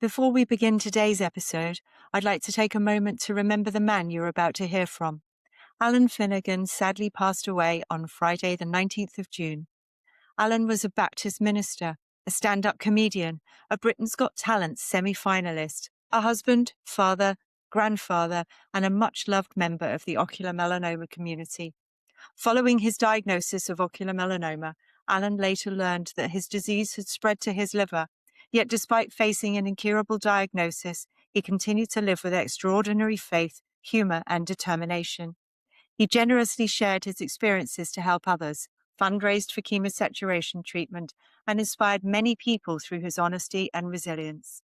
Before we begin today's episode, I'd like to take a moment to remember the man you're about to hear from. Allan Finnegan sadly passed away on Friday, the 19th of June. Allan was a Baptist minister, a stand-up comedian, a Britain's Got Talent semi-finalist, a husband, father, grandfather, and a much-loved member of the ocular melanoma community. Following his diagnosis of ocular melanoma, Allan later learned that his disease had spread to his liver, yet despite facing an incurable diagnosis, he continued to live with extraordinary faith, humour and determination. He generously shared his experiences to help others, fundraised for chemosaturation treatment, and inspired many people through his honesty and resilience.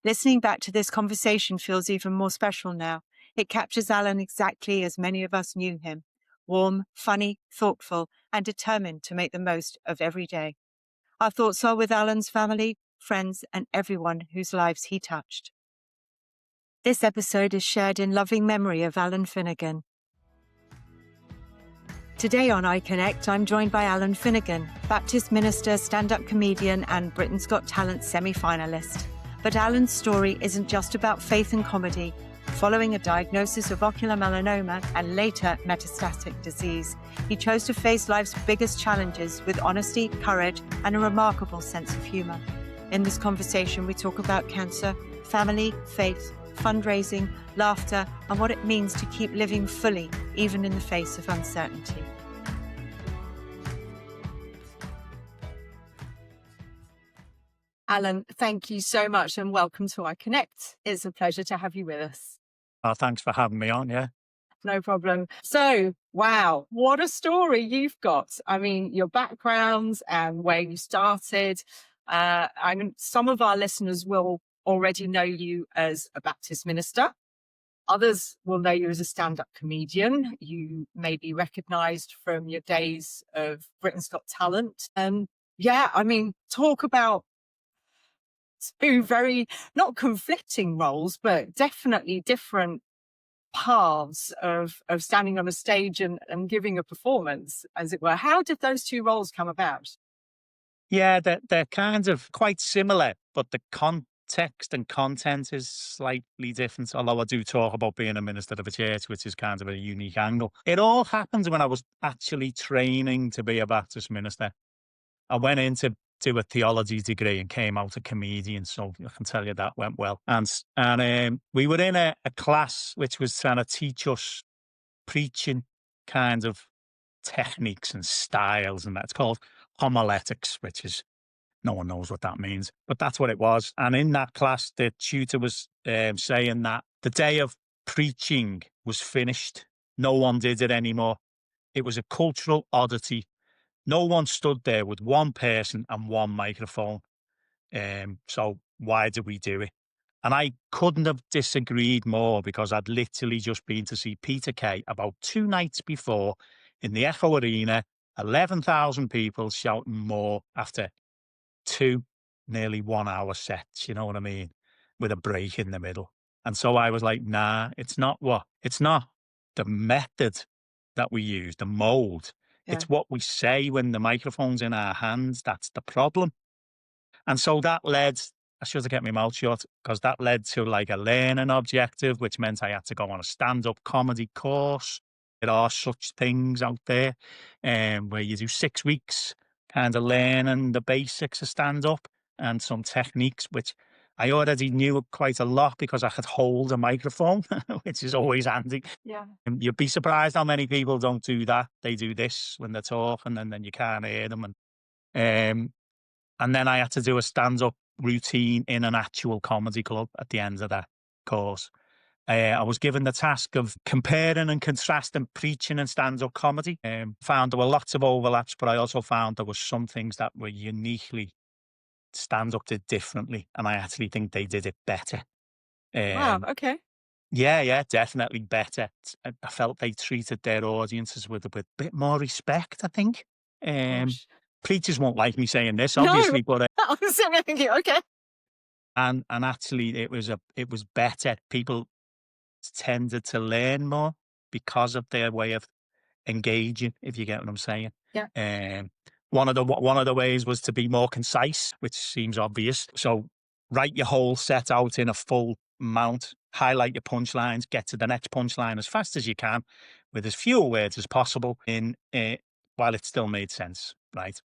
Listening back to this conversation feels even more special now. It captures Allan exactly as many of us knew him: warm, funny, thoughtful, and determined to make the most of every day. Our thoughts are with Allan's family, friends, and everyone whose lives he touched. This episode is shared in loving memory of Allan Finnegan. Today on iConnect, I'm joined by Allan Finnegan, Baptist minister, stand-up comedian, and Britain's Got Talent semi-finalist. But Allan's story isn't just about faith and comedy. Following a diagnosis of ocular melanoma and later metastatic disease, he chose to face life's biggest challenges with honesty, courage, and a remarkable sense of humour. In this conversation, we talk about cancer, family, faith, fundraising, laughter, and what it means to keep living fully, even in the face of uncertainty. Allan, thank you so much and welcome to iConnect. It's a pleasure to have you with us. Oh, thanks for having me on, yeah. No problem. So, wow, what a story you've got. I mean, your backgrounds and where you started. Some of our listeners will already know you as a Baptist minister. Others will know you as a stand-up comedian. You may be recognised from your days of Britain's Got Talent. Talk about two very, not conflicting roles, but definitely different paths of standing on a stage and giving a performance, as it were. How did those two roles come about? Yeah, they're kind of quite similar, but the context and content is slightly different, although I do talk about being a minister of a church, which is kind of a unique angle. It all happened when I was actually training to be a Baptist minister. I went in to do a theology degree and came out a comedian, so I can tell you that went well. And we were in a class which was trying to teach us preaching kind of techniques and styles, and that's called homiletics, which is, no one knows what that means, but that's what it was. And in that class, the tutor was saying that the day of preaching was finished. No one did it anymore. It was a cultural oddity. No one stood there with one person and one microphone. So why did we do it? And I couldn't have disagreed more, because I'd literally just been to see Peter Kay about 2 nights before in the Echo Arena, 11,000 people shouting more after 2 nearly 1 hour sets, you know what I mean? With a break in the middle. And so I was like, nah, it's not the method that we use, the mold. Yeah. It's what we say when the microphone's in our hands. That's the problem. And so that led, I should have kept my mouth shut, because that led to like a learning objective, which meant I had to go on a stand-up comedy course. There are such things out there where you do 6 weeks kind of learning the basics of stand-up and some techniques, which I already knew quite a lot because I could hold a microphone, which is always handy. Yeah. You'd be surprised how many people don't do that. They do this when they're talking, and then you can't hear them. And then I had to do a stand-up routine in an actual comedy club at the end of that course. I was given the task of comparing and contrasting preaching and stand-up comedy. Found there were lots of overlaps, but I also found there were some things that were uniquely stand-up did differently, and I actually think they did it better. Wow, okay. Yeah, definitely better. I felt they treated their audiences with a bit more respect, I think. Gosh. Preachers won't like me saying this, obviously, No. but I was thinking, okay. and actually it was better. People tended to learn more because of their way of engaging, if you get what I'm saying. Yeah. One of the ways was to be more concise, which seems obvious. So write your whole set out in a full amount, highlight your punchlines, get to the next punchline as fast as you can with as few words as possible while it still made sense, right?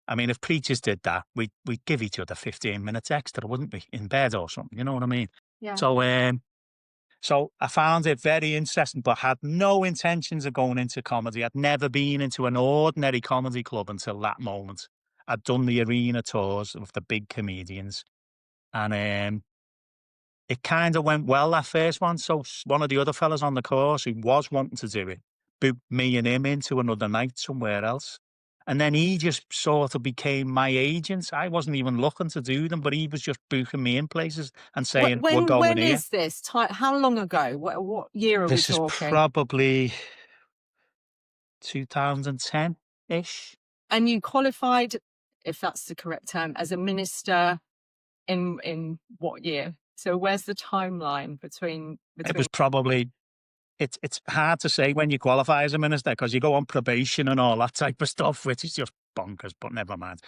I mean, if preachers did that, we'd give each other 15 minutes extra, wouldn't we, in bed or something? You know what I mean? Yeah. So I found it very interesting, but had no intentions of going into comedy. I'd never been into an ordinary comedy club until that moment. I'd done the arena tours of the big comedians, and it kind of went well, that first one. So one of the other fellas on the course who was wanting to do it booked me and him into another night somewhere else. And then he just sort of became my agent. I wasn't even looking to do them, but he was just booking me in places and saying, "We're going When here." is this? How long ago? What year are we This is talking? probably 2010-ish. And you qualified, if that's the correct term, as a minister in what year? So where's the timeline between It was between? probably it's hard to say when you qualify as a minister because you go on probation and all that type of stuff, which is just bonkers, but never mind.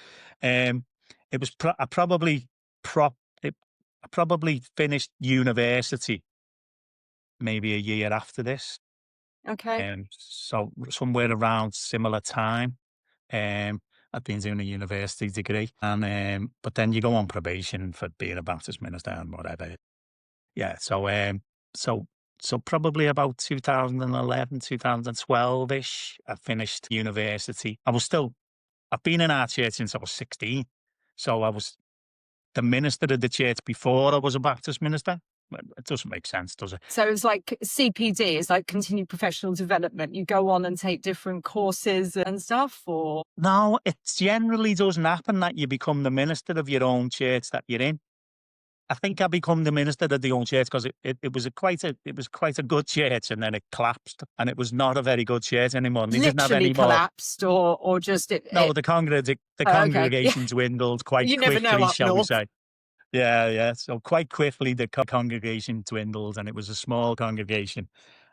Um, it was I probably prop it, I probably finished university maybe a year after this. Okay. So somewhere around similar time. Um, I'd been doing a university degree, and but then you go on probation for being a Baptist minister and whatever. Yeah, so so probably about 2011, 2012-ish, I finished university. I've been in our church since I was 16. So I was the minister of the church before I was a Baptist minister. Well, it doesn't make sense, does it? So it's like CPD, it's like continued professional development. You go on and take different courses and stuff, or No, it generally doesn't happen that you become the minister of your own church that you're in. I think I become the minister of the own church because it was quite a good church, and then it collapsed, and it was not a very good church anymore. And they didn't have literally any more. collapsed, or just No, it. the Oh, okay. Yeah. congregation dwindled quite You never know quickly, up shall we north. say. Yeah, yeah. So quite quickly, the congregation dwindled, and it was a small congregation.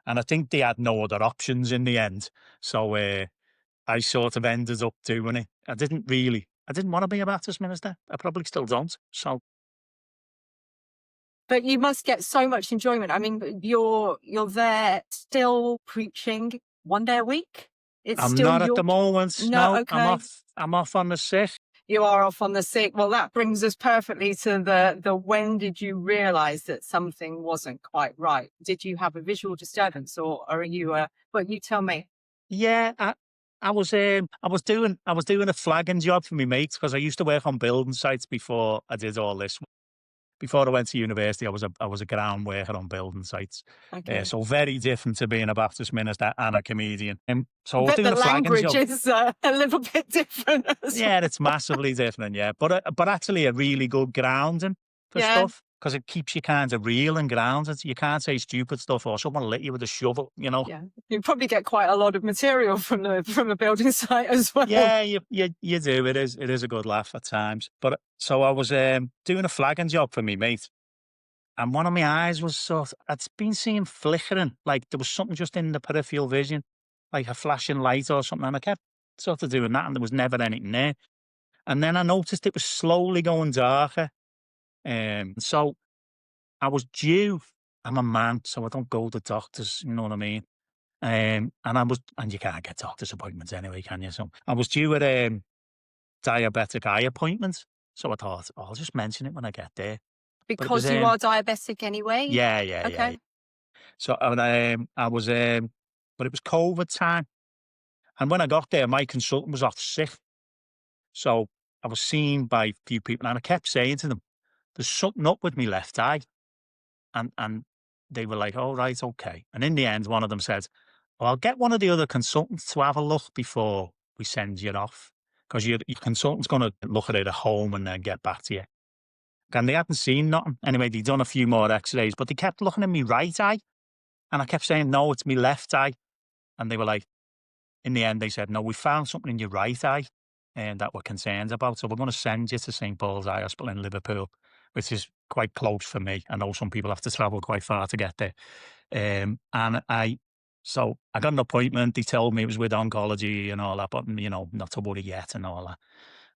And I think they had no other options in the end. So I sort of ended up doing it. I didn't want to be a Baptist minister. I probably still don't. So But you must get so much enjoyment. I mean, you're there still preaching 1 day a week? It's I'm still not at the your moment. No, No, okay. I'm off on the sick. You are off on the sick. Well, that brings us perfectly to the when did you realize that something wasn't quite right? Did you have a visual disturbance, or are you well, you tell me. Yeah, I was doing a flagging job for my mates because I used to work on building sites before I did all this. Before I went to university, I was a ground worker on building sites. Okay. So very different to being a Baptist minister and a comedian. So I I was bet the doing a flagging language job. is a little bit different as Yeah, it's well. massively different, yeah, but actually a really good grounding for Yeah. stuff because it keeps you kind of real and grounded. You can't say stupid stuff or someone will hit you with a shovel, you know? Yeah. You probably get quite a lot of material from a building site as well. Yeah, you do. It is a good laugh at times. But so I was doing a flagging job for me mate, and one of my eyes was I'd been seeing flickering, like there was something just in the peripheral vision, like a flashing light or something, and I kept sort of doing that, and there was never anything there. And then I noticed it was slowly going darker. So I was due. I'm a man, so I don't go to doctors. You know what I mean? And you can't get doctor's appointments anyway, can you? So I was due at diabetic eye appointment. So I thought, "Oh, I'll just mention it when I get there." But it was, Because you are diabetic anyway? yeah, yeah, yeah, yeah. Okay. So I was, but it was COVID time. And when I got there, my consultant was off sick. So I was seen by a few people and I kept saying to them, there's something up with my left eye. And they were like, "Oh, right, okay." And in the end, one of them said, "Well, I'll get one of the other consultants to have a look before we send you off, because your consultant's going to look at it at home and then get back to you." And they hadn't seen nothing. Anyway, they'd done a few more X-rays, but they kept looking at me right eye, and I kept saying, "No, it's me left eye." And they were like, in the end, they said, "No, we found something in your right eye, and that we're concerned about. So we're going to send you to St Paul's Eye Hospital in Liverpool, which is quite close for me. I know some people have to travel quite far to get there." And so I got an appointment. They told me it was with oncology and all that, but not to worry yet and all that.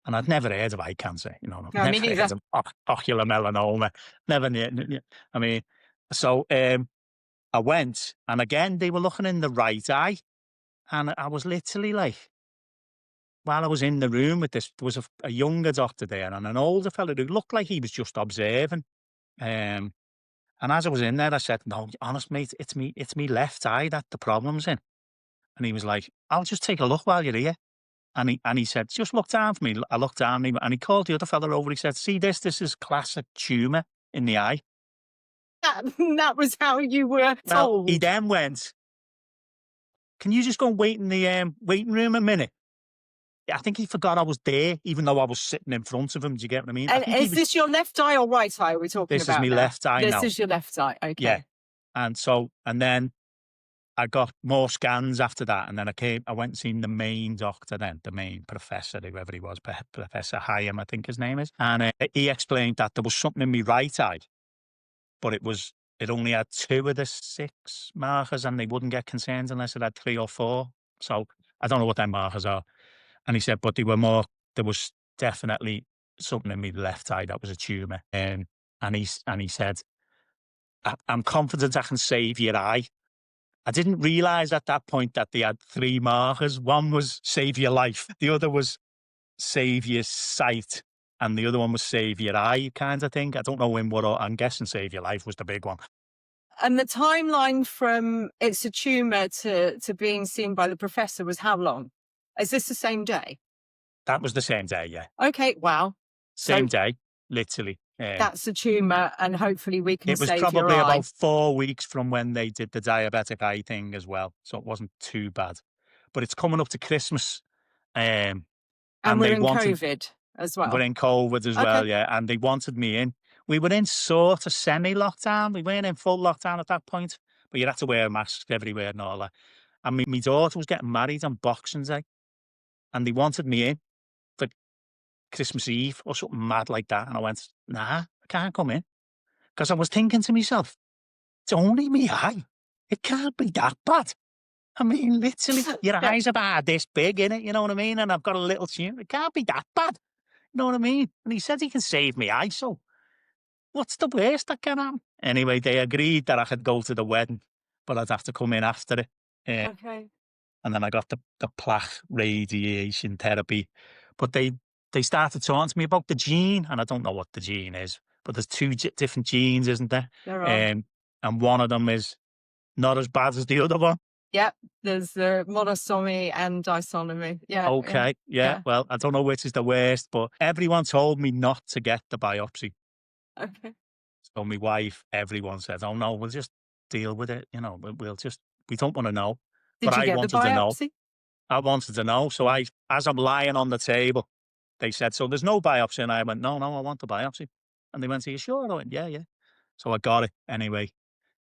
And I'd never heard of eye cancer, you know, No, me never heard neither. of ocular melanoma, never knew. I mean, so I went, and again, they were looking in the right eye, and I was literally like, while I was in the room with this, there was a younger doctor there and an older fellow who looked like he was just observing. Um, and as I was in there, I said, "No, honest mate, it's me left eye that the problem's in." And he was like, "I'll just take a look while you're here." And he said, "Just look down for me." I looked down, and he called the other fella over. He said, "See this? This is classic tumour in the eye." That was how you were Well, he told. then went, "Can you just go and wait in the waiting room a minute?" I think he forgot I was there, even though I was sitting in front of him. Do you get what I mean? I And think he is was. this your left eye or right eye we're talking This is about me now? left eye This now. is your left eye. Yeah. Okay. And then I got more scans after that, and then I went and seen the main doctor then, the main professor, whoever he was, Professor Hyam, I think his name is. And he explained that there was something in my right eye, but it only had 2 of the 6 markers, and they wouldn't get concerned unless it had 3 or 4. So I don't know what them markers are. And he said, but there was definitely something in my left eye that was a tumour. And he said, I'm confident I can save your eye. I didn't realise at that point that they had 3 markers. One was save your life, the other was save your sight, and the other one was save your eye kind of thing. I don't know in what I'm guessing save your life was the big one. And the timeline from it's a tumour to being seen by the professor was how long? Is this the same day? That was the same day, yeah. Okay, wow. Same So day, literally. that's a tumour, and hopefully we can It was save your probably eye. about 4 weeks from when they did the diabetic eye thing as well, so it wasn't too bad. But it's coming up to Christmas, um, And and we're they in wanted COVID as we're well. in COVID as Okay. well, yeah, and they wanted me in. We were in sort of semi-lockdown. We weren't in full lockdown at that point, but you had to wear a mask everywhere and all that. And my daughter was getting married on Boxing Day, and they wanted me in for Christmas Eve or something mad like that. And I went, "Nah, I can't come in," because I was thinking to myself, "It's only me eye. It can't be that bad." I mean, literally, your Yeah. eyes are about this big, innit? You know what I mean? And I've got a little chin. It can't be that bad. You know what I mean? And he said he can save me eye, so what's the worst that can happen? Anyway, they agreed that I could go to the wedding, but I'd have to come in after it. Uh, Okay. and then I got the plaque radiation therapy. But they started talking to me about the gene, and I don't know what the gene is, but there's 2 different genes, isn't there? There are. And one of them is not as bad as the other one. Yep. There's the monosomy and disomy. Yeah. Yeah. Okay, yeah. Yeah. Well, I don't know which is the worst, but everyone told me not to get the biopsy. Okay. So my wife, everyone said, "Oh no, we'll just deal with it. You know, we don't want to know." But Did you I get the wanted to know. biopsy? I wanted to know. So as I'm lying on the table, they said, "So there's no biopsy," and I went, "No, no, I want the biopsy." And they went, "Are you sure?" And I went, "Yeah, yeah." So I got it anyway.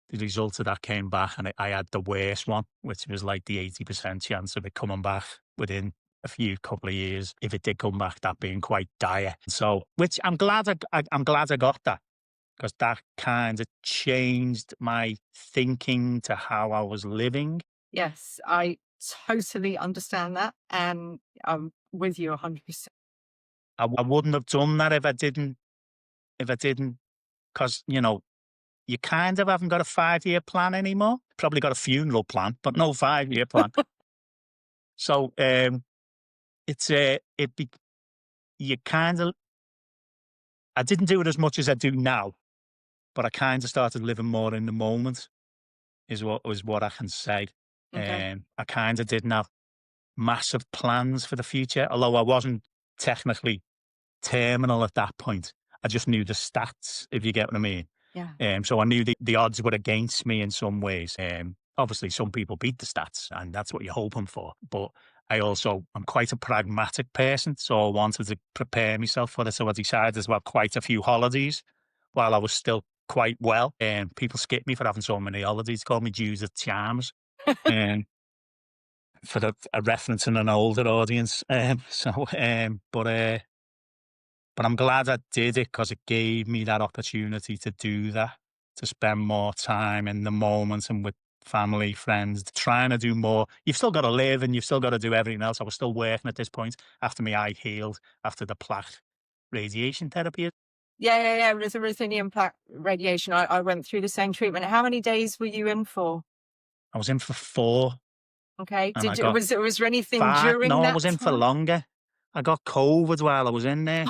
The result of that came back, and I had the worst one, which was like the 80% chance of it coming back within a few couple of years. If it did come back, that being quite dire. So, which I'm glad I got that, because that kind of changed my thinking to how I was living. Yes, I totally understand that, and I'm with you 100%. I wouldn't have done that if I didn't, because, you kind of haven't got a 5-year plan anymore. Probably got a funeral plan, but no 5-year plan. So, it's, it be, you kind of, I didn't do it as much as I do now, but I kind of started living more in the moment is what I can say. Okay. I kind of didn't have massive plans for the future, although I wasn't technically terminal at that point. I just knew the stats, if you get what I mean. Yeah. So I knew the odds were against me in some ways. Obviously, some people beat the stats, and that's what you're hoping for. But I'm quite a pragmatic person, so I wanted to prepare myself for it. So I decided to have quite a few holidays while I was still quite well. And people skip me for having so many holidays, call me Judith Charms. Um, for a reference in an older audience. But I'm glad I did it, because it gave me that opportunity to do that, to spend more time in the moment and with family, friends, trying to do more. You've still got to live and you've still got to do everything else. I was still working at this point after my eye healed, after the plaque radiation therapy. Yeah, yeah, yeah. With the ruthenium plaque radiation, I went through the same treatment. How many days were you in for? I was in for 4 Okay. and I Was got there anything 5. during No, I that was in for time? longer. I got COVID while I was in there.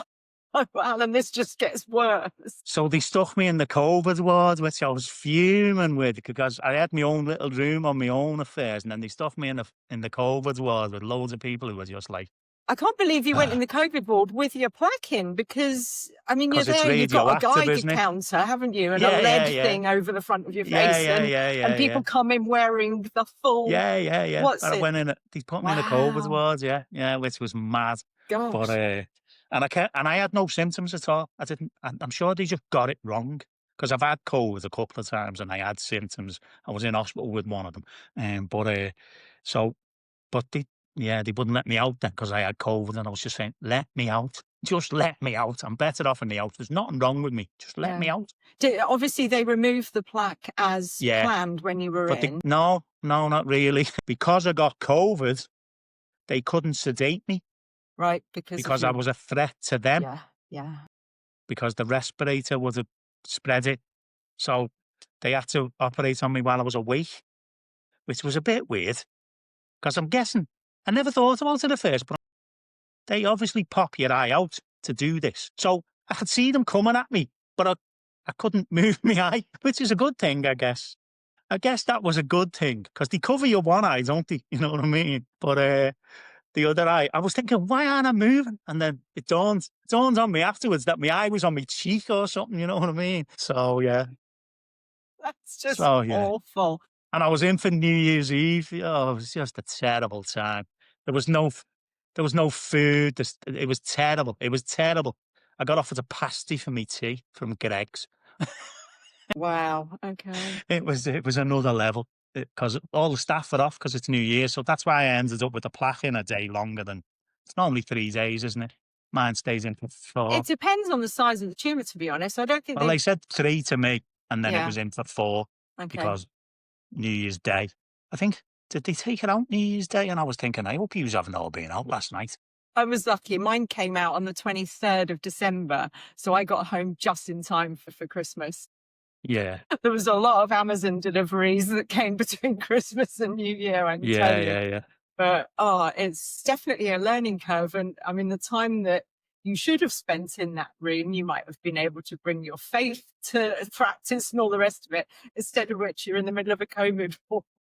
Oh, Alan, this just gets worse. So they stuck me in the COVID ward, which I was fuming with because I had my own little room on my own affairs, and then they stuffed me in the COVID ward with loads of people who were just like, I can't believe you went in ah, the COVID ward with your plaque in because, I mean, you're because it's there, you've got a radioactive, Geiger isn't it? counter, haven't you? And a Yeah, lead yeah, yeah. thing over the front of your Yeah, face. yeah, yeah, And yeah, yeah. people come in wearing the full, Yeah, yeah, yeah. what's And I it? went in, they put me in the COVID Wow. ward, yeah, yeah, which was mad. But, Gosh. and I had no symptoms at all. I didn't, I'm sure they just got it wrong because I've had COVID a couple of times and I had symptoms. I was in hospital with one of them. So, but yeah, they wouldn't let me out then because I had COVID and I was just saying, let me out. Just let me out. I'm better off in the out. There's nothing wrong with me. Just let Yeah. me out. Obviously, they removed the plaque as Yeah. planned when you were But in. no, no, not really. Because I got COVID, they couldn't sedate me Right, because of because I your, was a threat to them yeah, yeah. because the respirator would have spread it. So they had to operate on me while I was awake, which was a bit weird because I'm guessing I never thought about it at first, but they obviously pop your eye out to do this. So I could see them coming at me, but I couldn't move my eye, which is a good thing, I guess. I guess that was a good thing because they cover your one eye, don't they? You know what I mean? But the other eye, I was thinking, why aren't I moving? And then it dawned on me afterwards that my eye was on my cheek or something. You know what I mean? So yeah, That's just so yeah. awful. And I was in for New Year's Eve. Oh, it was just a terrible time. There was no, there was no food. It was terrible. It was terrible. I got offered a pasty for me tea from Greg's. Wow. Okay. It was another level because all the staff are off because it's New Year. So that's why I ended up with the plaque in a day longer than it's normally 3 days, isn't it? Mine stays in for 4. It depends on the size of the tumor, to be honest. I don't think Well, they, they said 3 to me, and then it yeah. was in for 4 Okay. because New Year's Day. I think did they take it out New Year's Day? And I was thinking, I hope you haven't all been out last night. I was lucky. Mine came out on the 23rd of December. So I got home just in time for Christmas. Yeah, There was a lot of Amazon deliveries that came between Christmas and New Year, I can tell yeah, you. yeah, yeah, But it's definitely a learning curve. And I mean, the time that you should have spent in that room, you might have been able to bring your faith to practice and all the rest of it, instead of which you're in the middle of a COVID.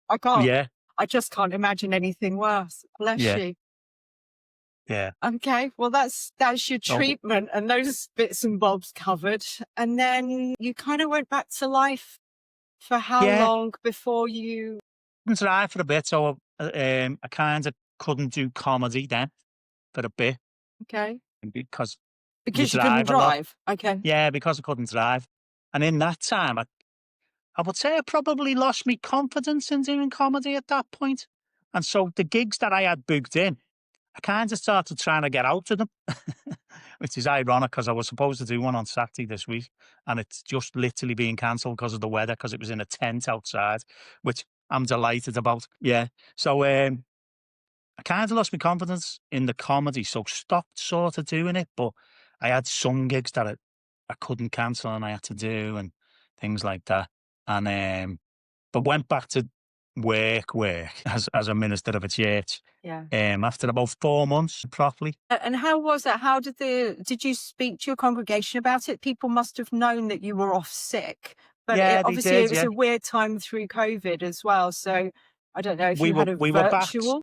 I can't, yeah, I just can't imagine anything worse. Bless yeah, you. yeah. Okay, well that's your Oh, treatment and those bits and bobs covered. And then you kind of went back to life for how yeah. long before you, Couldn't drive for a bit, so I kind of couldn't do comedy then for a bit okay, because you because you couldn't drive a lot. drive. Okay. Yeah, because I couldn't drive. And in that time, I would say I probably lost my confidence in doing comedy at that point. And so the gigs that I had booked in, I kind of started trying to get out of them, which is ironic because I was supposed to do one on Saturday this week and it's just literally being cancelled because of the weather because it was in a tent outside, which I'm delighted about. Yeah. So I kind of lost my confidence in the comedy, so stopped sort of doing it. But I had some gigs that I couldn't cancel and I had to do and things like that. And but went back to work as a minister of a church Yeah. after about 4 months properly. And how was that? How did you speak to your congregation about it? People must have known that you were off sick, but Yeah, they obviously it did. was Yeah, a weird time through COVID as well. So I don't know if we you were had a we were back. virtual.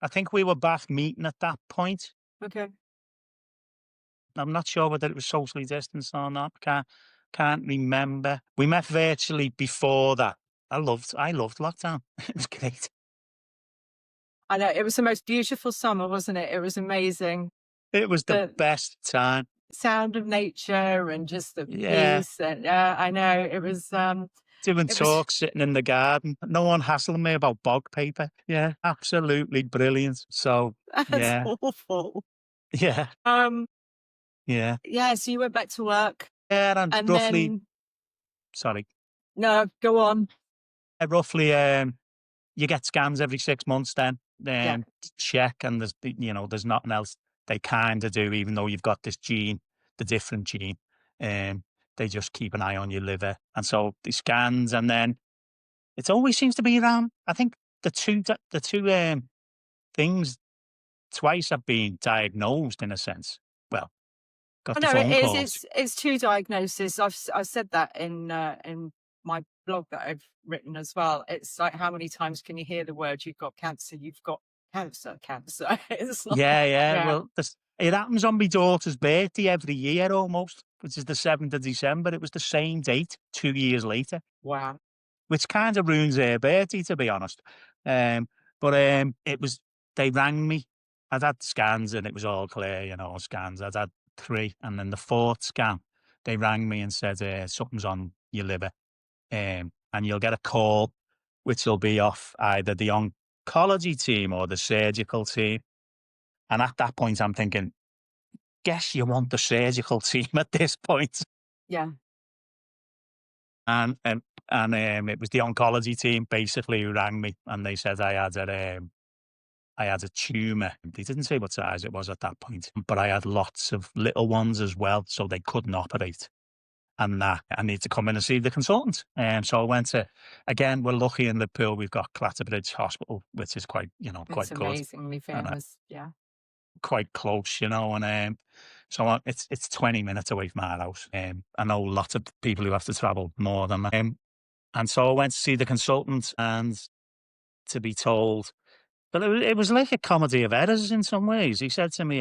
I think we were back meeting at that point. Okay. I'm not sure whether it was socially distanced or not. Can't remember. We met virtually before that. I loved lockdown. It was great. I know it was the most beautiful summer, wasn't it? It was amazing. It was the The best time. sound of nature and just the Yeah. peace. And I know Doing it was talks, sitting in the garden. No one hassling me about bog paper. Yeah, absolutely brilliant. So that's yeah, awful. yeah, Um, yeah. yeah, so you went back to work Yeah, and and roughly then sorry. no, go on. roughly, you get scans every 6 months then, Yeah. to check, and there's nothing else they kind of do, even though you've got this gene, the different gene. Um, they just keep an eye on your liver. And so the scans, and then it always seems to be around, I think the two things, twice I've been diagnosed in a sense. Well, got Oh, the no, it phone is. calls. It's 2 diagnoses. I've said that in my blog that I've written as well. It's like, how many times can you hear the word, "You've got cancer, you've got cancer, cancer." It's like, Yeah, yeah. yeah. Well, it happens on my daughter's birthday every year almost, which is the 7th of December. It was the same date 2 years later, Wow. which kind of ruins her birthday, to be honest. But it was, they rang me. I'd had scans and it was all clear, scans. I'd had three. And then the fourth scan, they rang me and said, something's on your liver. And you'll get a call, which will be off either the oncology team or the surgical team. And at that point, I'm thinking, guess you want the surgical team at this point. Yeah. And it was the oncology team basically who rang me, and they said I had a tumor. They didn't say what size it was at that point, but I had lots of little ones as well, so they couldn't operate. And that I need to come in and see the consultant. And so I went to, again, we're lucky in Liverpool, we've got Clatterbridge Hospital, which is quite, It's quite good. amazingly And famous. Yeah. quite close, and it's 20 minutes away from our house. I know lots of people who have to travel more than that. And so I went to see the consultant, and to be told, but it was like a comedy of errors in some ways. He said to me,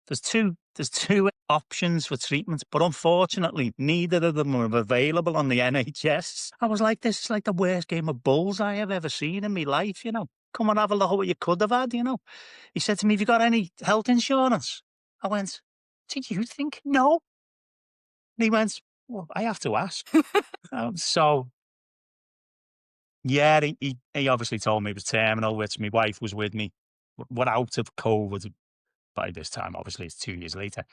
there's two options for treatment, but unfortunately, neither of them are available on the NHS. I was like, this is like the worst game of bullseye I've ever seen in my life. Come and have a look at what you could have had. He said to me, have you got any health insurance? I went, do you think? No. And he went, well, I have to ask. So, yeah, he obviously told me it was terminal, which my wife was with me. We're out of COVID by this time. Obviously, it's 2 years later.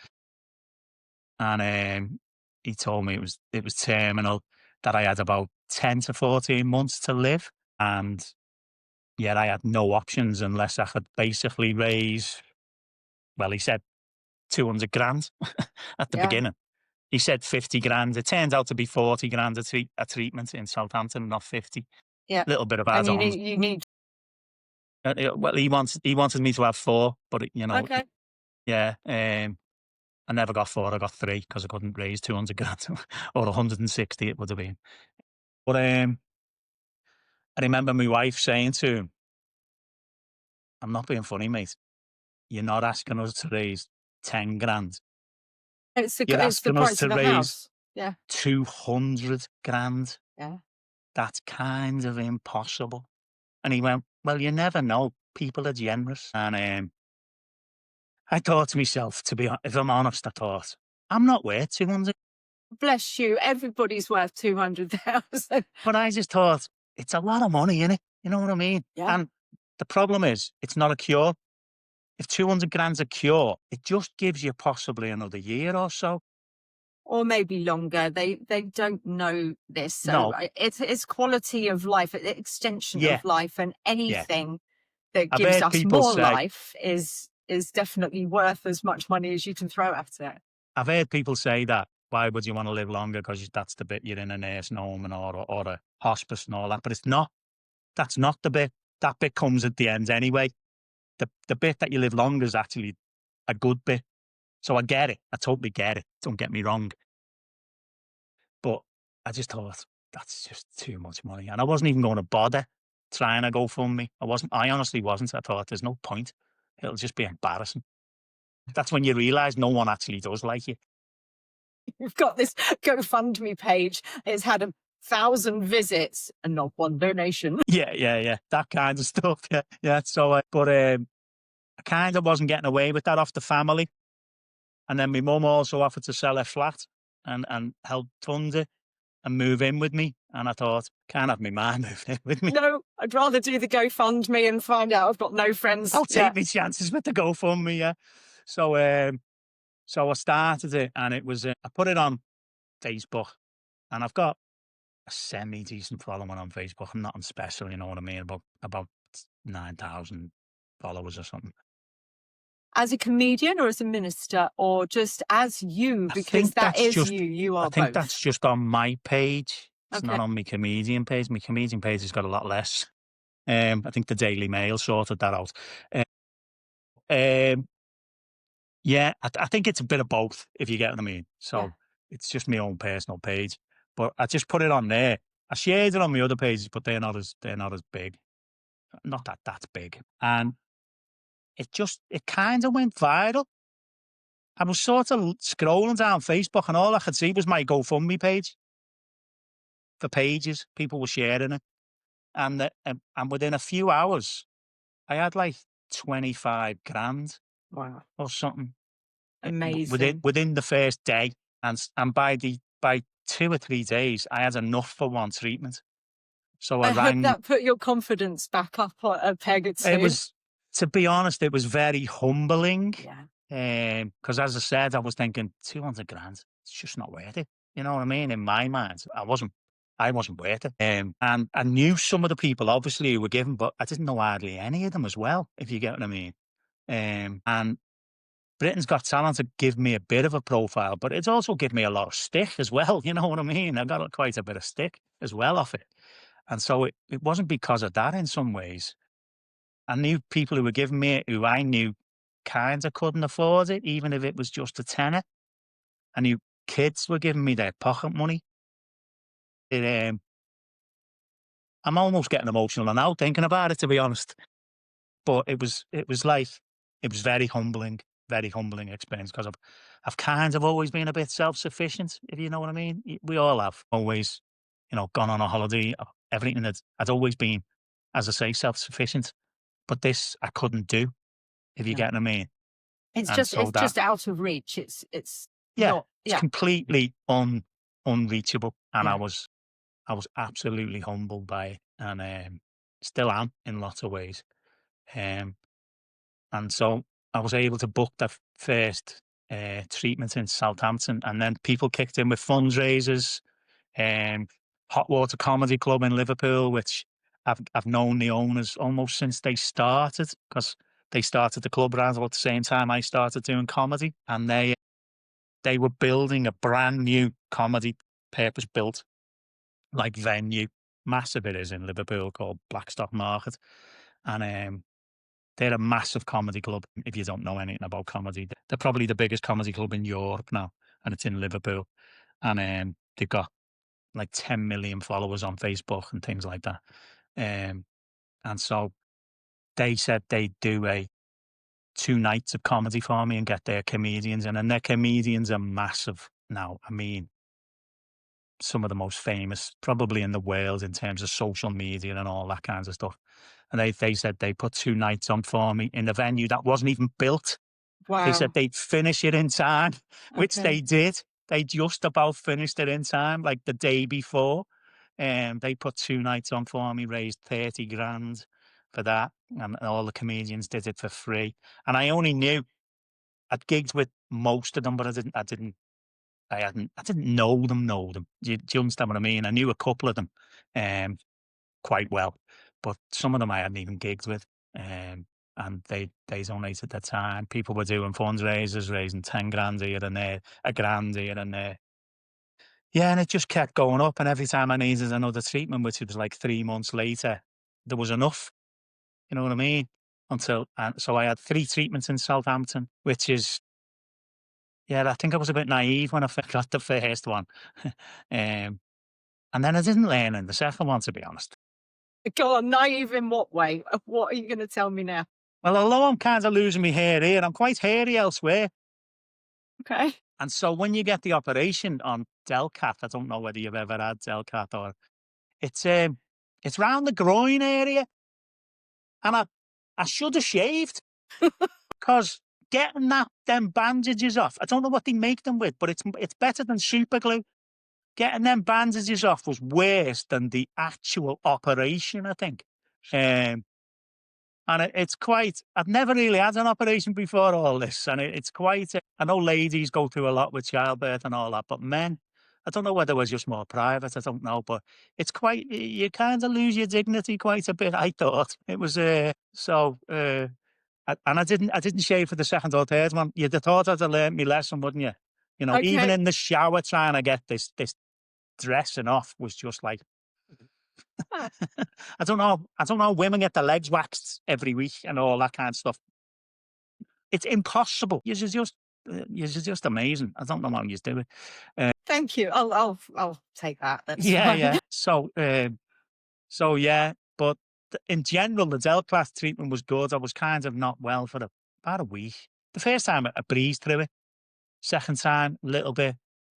And he told me it was terminal, that I had about 10 to 14 months to live. And yet I had no options unless I could basically raise, well, he said 200 grand at the Yeah. beginning. He said 50 grand. It turned out to be 40 grand a treatment in Southampton, not 50. Yeah. Little bit of And add-ons. you need. Well, he wanted me to have four, but Okay. yeah. I never got four. I got three because I couldn't raise 200 grand or 160. It would have been. But I remember my wife saying to him, "I'm not being funny, mate. You're not asking us to raise 10 grand. You're It's the asking us price to of a raise house. Yeah. 200 grand. Yeah. That's kind of impossible." And he went, "Well, you never know. People are generous." And I thought to myself, if I'm honest, I thought, I'm not worth 200. Bless you. Everybody's worth 200,000. But I just thought, it's a lot of money, innit? You know what I mean? Yeah. And the problem is, it's not a cure. If 200 grand's a cure, it just gives you possibly another year or so. Or maybe longer. They don't know this. So No. it's quality of life, extension Yeah. of life, and Yeah. anything that I've gives heard us people more say, life is definitely worth as much money as you can throw at it. that. Why would you want to live longer? Because that's the bit you're in a nursing home or a hospice and all that. But it's not. That's not the bit. That bit comes at the end anyway. The bit that you live longer is actually a good bit. So I get it. I totally get it. Don't get me wrong. But I just thought, that's just too much money. And I wasn't even going to bother trying to go fund me. I honestly wasn't. I thought, there's no point. It'll just be embarrassing. That's when you realise no one actually does like you. We've got this GoFundMe page. It's had 1,000 visits and not one donation. Yeah, yeah, yeah. That kind of stuff. Yeah, yeah. So, I kind of wasn't getting away with that off the family. And then my mum also offered to sell her flat and help fund it and move in with me. And I thought, can't have my man moving in with me. No, I'd rather do the GoFundMe and find out I've got no friends. I'll Yeah. take my chances with the GoFundMe, yeah. So I started it, and it was, I put it on Facebook, and I've got semi-decent following on Facebook. I'm nothing special, you know what I mean? About 9,000 followers or something. As a comedian or as a minister or just as you, I because think that that's is just you, you I are think that's both. just on my page. It's Okay. not on my comedian page. My comedian page has got a lot less. I think the Daily Mail sorted that out. Uh, um, yeah, I think it's a bit of both, if you get what I mean. Yeah. So it's just my own personal page, but I just put it on there. I shared it on my other pages, but they're not as big. Not that that's big, and it kind of went viral. I was sort of scrolling down Facebook, and all I could see was my GoFundMe page for pages. People were sharing it, and within a few hours, I had like 25 grand Wow. or something within Amazing. within the first day, and by 2 or 3 days, I had enough for one treatment. So I I hope rang. that put your confidence back up a peg or It two. was, to be honest, it was very humbling. Yeah. Because as I said, I was thinking 200 grand, it's just not worth it. You know what I mean? In my mind, I wasn't worth it. And I knew some of the people obviously who were given, but I didn't know hardly any of them as well, if you get what I mean. And Britain's Got Talent to give me a bit of a profile, but it's also given me a lot of stick as well. You know what I mean? I got quite a bit of stick as well off it. And so it wasn't because of that in some ways. I knew people who were giving me it who I knew kind of couldn't afford it, even if it was just a tenner. I knew kids were giving me their pocket money. It, I'm almost getting emotional now thinking about it, to be honest. But it was very humbling experience because I've kind of always been a bit self sufficient, if you know what I mean. We all have always, gone on a holiday. Everything that I'd always been, as I say, self sufficient. But this I couldn't do, if you No. get what I mean. It's And just so it's that, just out of reach. It's yeah, not, it's yeah, completely unreachable, and I yeah. was I was absolutely humbled by it, and still am in lots of ways. Um, and so I was able to book the first treatment in Southampton, and then people kicked in with fundraisers. Um, Hot Water Comedy Club in Liverpool, which I've known the owners almost since they started, because they started the club around about the same time I started doing comedy, and they were building a brand new comedy, purpose built, like, venue. Massive it is in Liverpool, called Blackstock Market. And they're a massive comedy club. If you don't know anything about comedy, they're probably the biggest comedy club in Europe now, and it's in Liverpool. And they've got like 10 million followers on Facebook and things like that. Um, and so they said they'd do a 2 nights of comedy for me and get their comedians in, and their comedians are massive now. I mean, some of the most famous probably in the world in terms of social media and all that kinds of stuff. And they said they put 2 nights on for me in a venue that wasn't even built. They said Wow. they'd finish it in time, which Okay. they did. They just about finished it in time, like the day before. And they put 2 nights on for me, raised 30 grand for that. And all the comedians did it for free. And I only knew, I'd gigged with most of them, but I didn't know them. Do you understand what I mean? I knew a couple of them um, quite well, but some of them I hadn't even gigged with. And they donated their time. People were doing fundraisers, raising 10 grand here and there, a grand here and there. Yeah, and it just kept going up. And every time I needed another treatment, which was like 3 months later, there was enough. You know what I mean? And so I had 3 treatments in Southampton, which is, yeah, I think I was a bit naive when I got the first one. um, And then I didn't learn in the second one, to be honest. Go on, naive in what way? What are you going to tell me now? Well, although I'm kind of losing my hair here, I'm quite hairy elsewhere. Okay. And so when you get the operation on Delcat, I don't know whether you've ever had Delcat, or it's round the groin area, and I should have shaved, because getting them bandages off, I don't know what they make them with, but it's better than super glue. Getting them bandages off was worse than the actual operation, I think. Um, And it's quite, I've never really had an operation before all this, and it's quite, I know ladies go through a lot with childbirth and all that, but men, I don't know whether it was just more private, I don't know, but it's quite you kinda lose your dignity quite a bit, I thought. It was, and I didn't shave for the second or third one. You'd have thought I'd have learned my lesson, wouldn't you? You know, even Okay. in the shower trying to get this dressing off was just like Ah, I don't know, women get their legs waxed every week and all that kind of stuff. It's impossible. You're just amazing. I don't know how you do it. thank you. I'll take that. That's Yeah, fine. yeah. So yeah, but in general, the Del class treatment was good. I was kind of not well for about a week. The first time I breezed through it. Second time, a little bit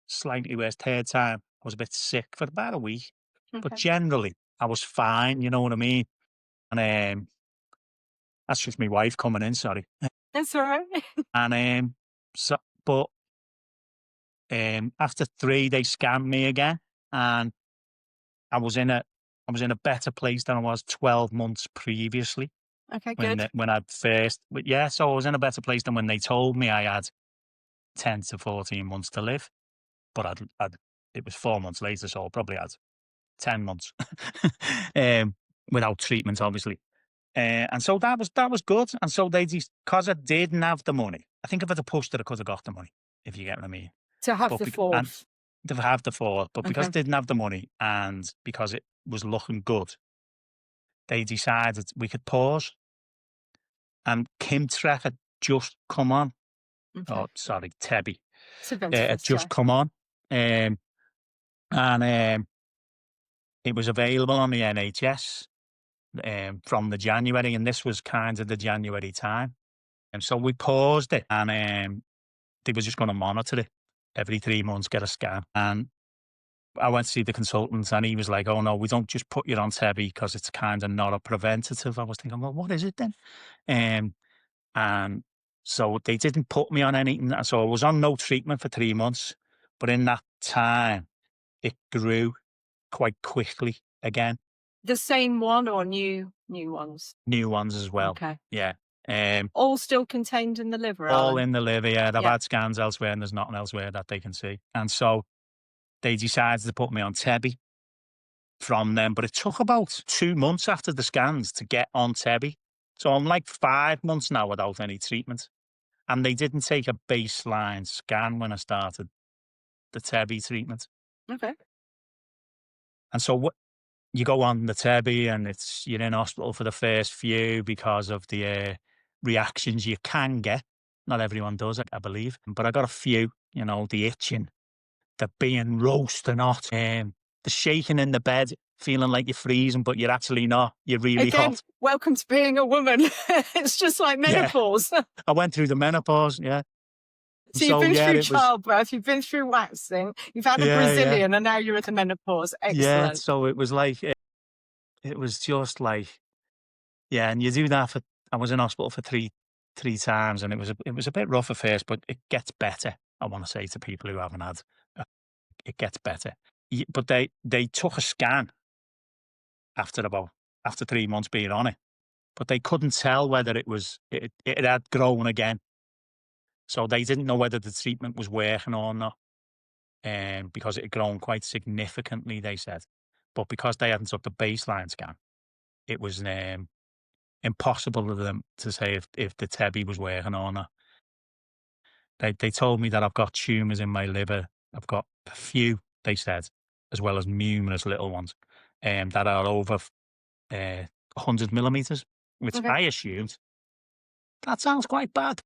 slightly worse. Third time, I was a bit sick for about a week. But Okay. generally, I was fine. You know what I mean? And that's just my wife coming in. Sorry. That's all right. And so, but after three, they scanned me again, and I was in a I was in a better place than I was 12 months previously Okay, when good. when I first. But yeah, so I was in a better place than when they told me I had 10 to 14 months to live. But it was 4 months later, so I probably had 10 months um, without treatment, obviously. And so that was good. And so they just because I didn't have the money. I think if I'd have pushed it, I could have got the money, if you get what I mean. To have But the and fourth. to have the four, but because I Okay. didn't have the money and because it was looking good, they decided we could pause. And Kim Trek had just come on. Okay. Oh, sorry, Tebby So had just ventilator. come on, um, and it was available on the NHS from the January, and this was kind of the January time. And so we paused it, and they were just going to monitor it every 3 months, get a scan. And I went to see the consultant, and he was like, "Oh no, we don't just put you on Tebby because it's kind of not a preventative." I was thinking, "Well, what is it then?" Um, and so they didn't put me on anything. So I was on no treatment for 3 months, but in that time, it grew quite quickly again. The same one or new ones? New ones as well. Okay. Yeah. Um, All still contained in the liver, all Alan? in the liver. Yeah, they've Yeah. had scans elsewhere, and there's nothing elsewhere that they can see. And so they decided to put me on Tebby from them, but it took about 2 months after the scans to get on Tebby. So I'm like 5 months now without any treatment. And they didn't take a baseline scan when I started the Tebby treatment. Okay. And so what you go on the Tebby and you're in hospital for the first few because of the reactions you can get. Not everyone does, I believe, but I got a few. You know, the itching, the being roasting hot, the shaking in the bed, feeling like you're freezing, but you're actually not. You're really Again, hot. welcome to being a woman. It's just like Yeah, menopause. I went through the menopause. Yeah, So you've so been yeah, through it was. childbirth, you've been through waxing, you've had a Yeah, yeah, Brazilian, and now you're at the menopause. yeah. Excellent. So it was like it was just like yeah, and you do that for. I was in hospital for three times, and it was a bit rough at first, but it gets better. I want to say to people who haven't had, uh, it gets better. But they took a scan after about after 3 months being on it, but they couldn't tell whether it had grown again. So they didn't know whether the treatment was working or not, because it had grown quite significantly. They said, but because they hadn't took the baseline scan, it was impossible for them to say if the Tebby was working or not. They told me that I've got tumours in my liver. I've got a few, they said, as well as numerous little ones, that are over 100 millimeters, which Okay. I assumed that sounds quite bad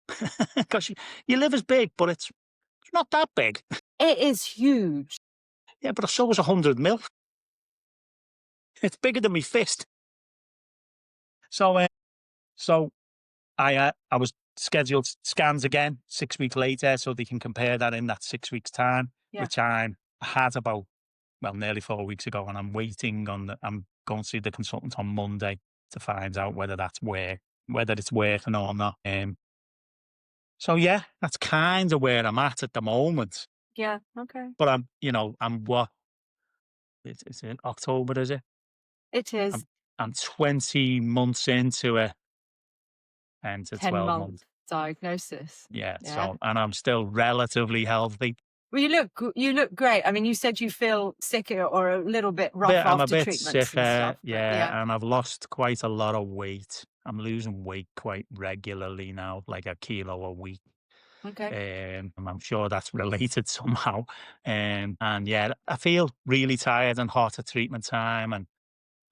because your liver's big, but it's not that big. It is huge. Yeah, but so was 100 mil. It's bigger than my fist. So, so I was scheduled scans again 6 weeks later, so they can compare that in that 6 weeks time, Yeah. which I had about nearly 4 weeks ago, and I'm waiting on I'm going to see the consultant on Monday to find out whether it's working or not. So yeah, that's kind of where I'm at the moment. Yeah. Okay. But I'm what it's in October, is it? It is I'm 20 months into it, and to 12 10-month months. diagnosis. Yeah, Yeah. so and I'm still relatively healthy. Well, you look great. I mean, you said you feel sicker or a little bit rough I'm a after bit treatments and sicker, stuff, but yeah. yeah, and I've lost quite a lot of weight. I'm losing weight quite regularly now, like a kilo a week. Okay. And I'm sure that's related somehow. And yeah, I feel really tired and hot at treatment time, and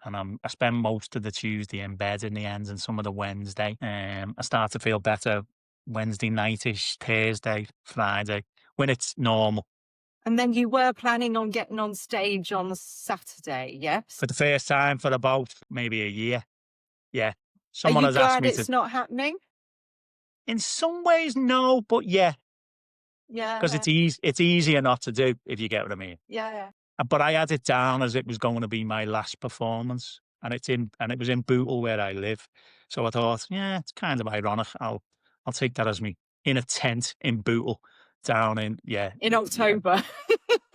I spend most of the Tuesday in bed in the end, and some of the Wednesday. I start to feel better Wednesday nightish, Thursday, Friday when it's normal. And then you were planning on getting on stage on Saturday, yes? For the first time for about maybe a year, yeah. Are Someone you has asked glad me to. it's not happening? In some ways, no, but yeah, because Yeah, it's easier not to do if you get what I mean. yeah. But I had it down as it was going to be my last performance, and it was in Bootle where I live. So I thought, yeah, it's kind of ironic. I'll take that as me in a tent in Bootle, down in In yeah, October.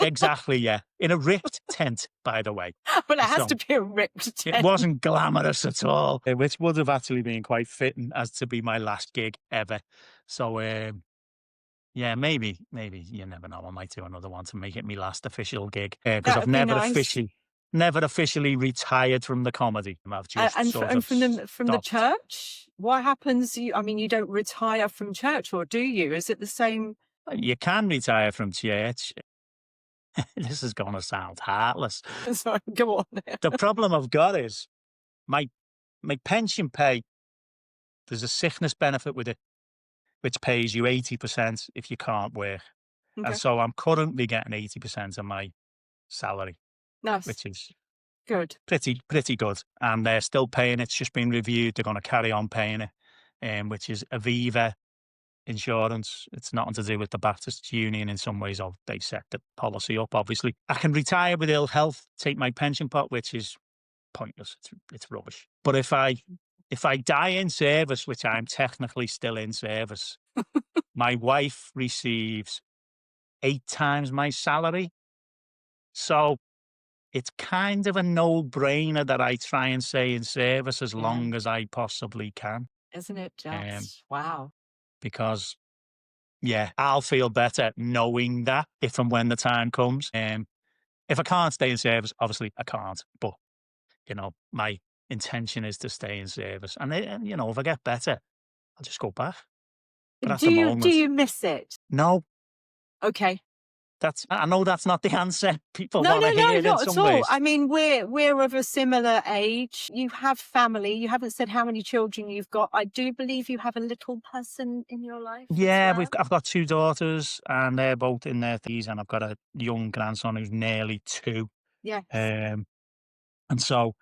exactly, yeah, in a ripped tent, by the way. Well, it has So to be a ripped it tent. wasn't glamorous at all, which would have actually been quite fitting as to be my last gig ever. So yeah, maybe you never know. I might do another one to make it my last official gig because That I've would be nice. never officially retired from the comedy. I've just sort And of from the stopped. church, what happens? I mean, you don't retire from church, or do you? Is it the same? You can retire from church. This is going to sound heartless. Sorry, go on. The problem I've got is my my pension pay. There's a sickness benefit with it, which pays you 80% if you can't work, and Okay, so I'm currently getting 80% of my salary, nice, which is good. pretty good, and they're still paying it. It's just been reviewed. They're gonna carry on paying it, which is Aviva insurance. It's nothing to do with the Baptist Union in some ways, or they set the policy up, obviously. I can retire with ill health, take my pension pot, which is pointless. It's rubbish. But if I die in service, which I'm technically still in service, my wife receives 8 times my salary. So it's kind of a no-brainer that I try and stay in service as Yeah, long as I possibly can, isn't it um, just? Wow. because, yeah, I'll feel better knowing that if and when the time comes. If I can't stay in service, obviously I can't, but, my intention is to stay in service, and if I get better, I'll just go back, but at the Do moment, you miss it? no, Okay. I know that's not the answer people No, wanna no, no, hear in not at some all. ways. I mean, we're of a similar age. You have family. You haven't said how many children you've got. I do believe you have a little person in your life as Yeah, well. I've got 2 daughters, and they're both in their 30s, and I've got a young grandson who's nearly 2. Yes. Um, and so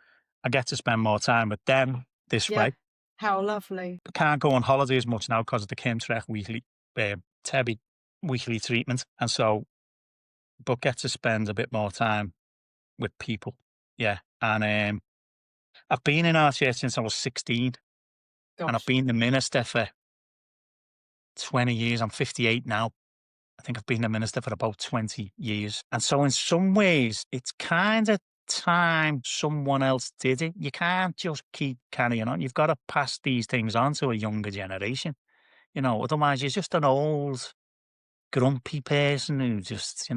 I get to spend more time with them this Yeah. way. How lovely. I can't go on holiday as much now because of the Kimtrek weekly, Tebby weekly treatment, and so but get to spend a bit more time with people. Yeah, and, I've been in our church since I was 16, and I've Gosh. been the minister for 20 years. I'm 58 now. I think I've been a minister for about 20 years. And so in some ways, it's kind of time someone else did it. You can't just keep carrying on. You've got to pass these things on to a younger generation. Otherwise you're just an old, grumpy person who just,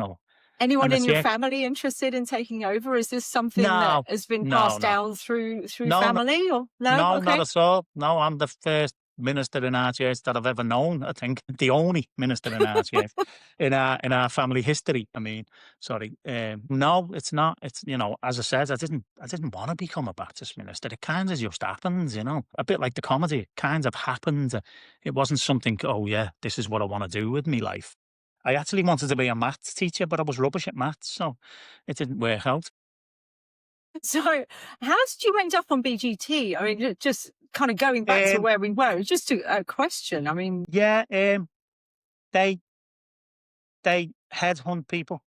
Anyone and in that's your it. family interested in taking over? Is this something that No, has been no, passed no, down through no, no, family or no? no, not Okay. at all. No, I'm the first minister in our church that I've ever known. I think the only minister in our church, in our family history. I mean, sorry. No, it's not. It's as I said, I didn't want to become a Baptist minister. It kind of just happened. A bit like the comedy. It kind of happened. It wasn't something. Oh yeah, this is what I want to do with my life. I actually wanted to be a maths teacher, but I was rubbish at maths, so it didn't work out. So, how did you end up on BGT? I mean, just kind of going back to Um, where we were, it's just a question. I mean, yeah, they they headhunt people.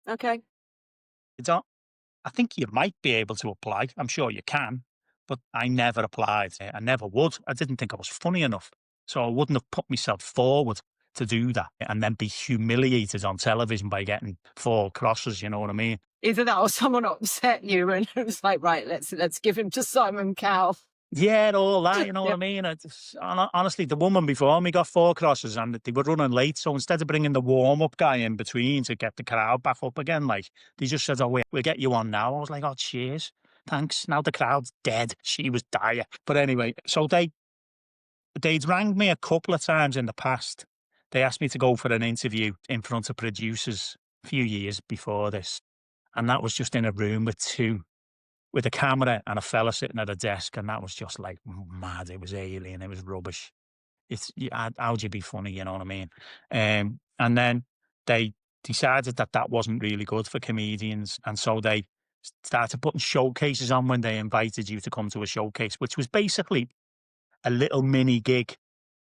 okay. You don't I think you might be able to apply. I'm sure you can, but I never applied. I never would. I didn't think I was funny enough. So I wouldn't have put myself forward to do that and then be humiliated on television by getting 4 crosses, you know what I mean? Either that or someone upset you and it was like, right, let's give him to Simon Cowell. Yeah, all that, you know what I Yep. mean? Honestly, the woman before me got 4 crosses and they were running late. So instead of bringing the warm up guy in between to get the crowd back up again, like they just said, "Oh, we'll get you on now." I was like, "Oh, cheers. Thanks." Now the crowd's dead. She was dire. But anyway, so they'd rang me a couple of times in the past. They asked me to go for an interview in front of producers a few years before this. And that was just in a room with a camera and a fella sitting at a desk, and that was just like mad. It was alien. It was rubbish. How'd you be funny? You know what I mean? And then they decided that that wasn't really good for comedians, and so they started putting showcases on when they invited you to come to a showcase, which was basically a little mini gig.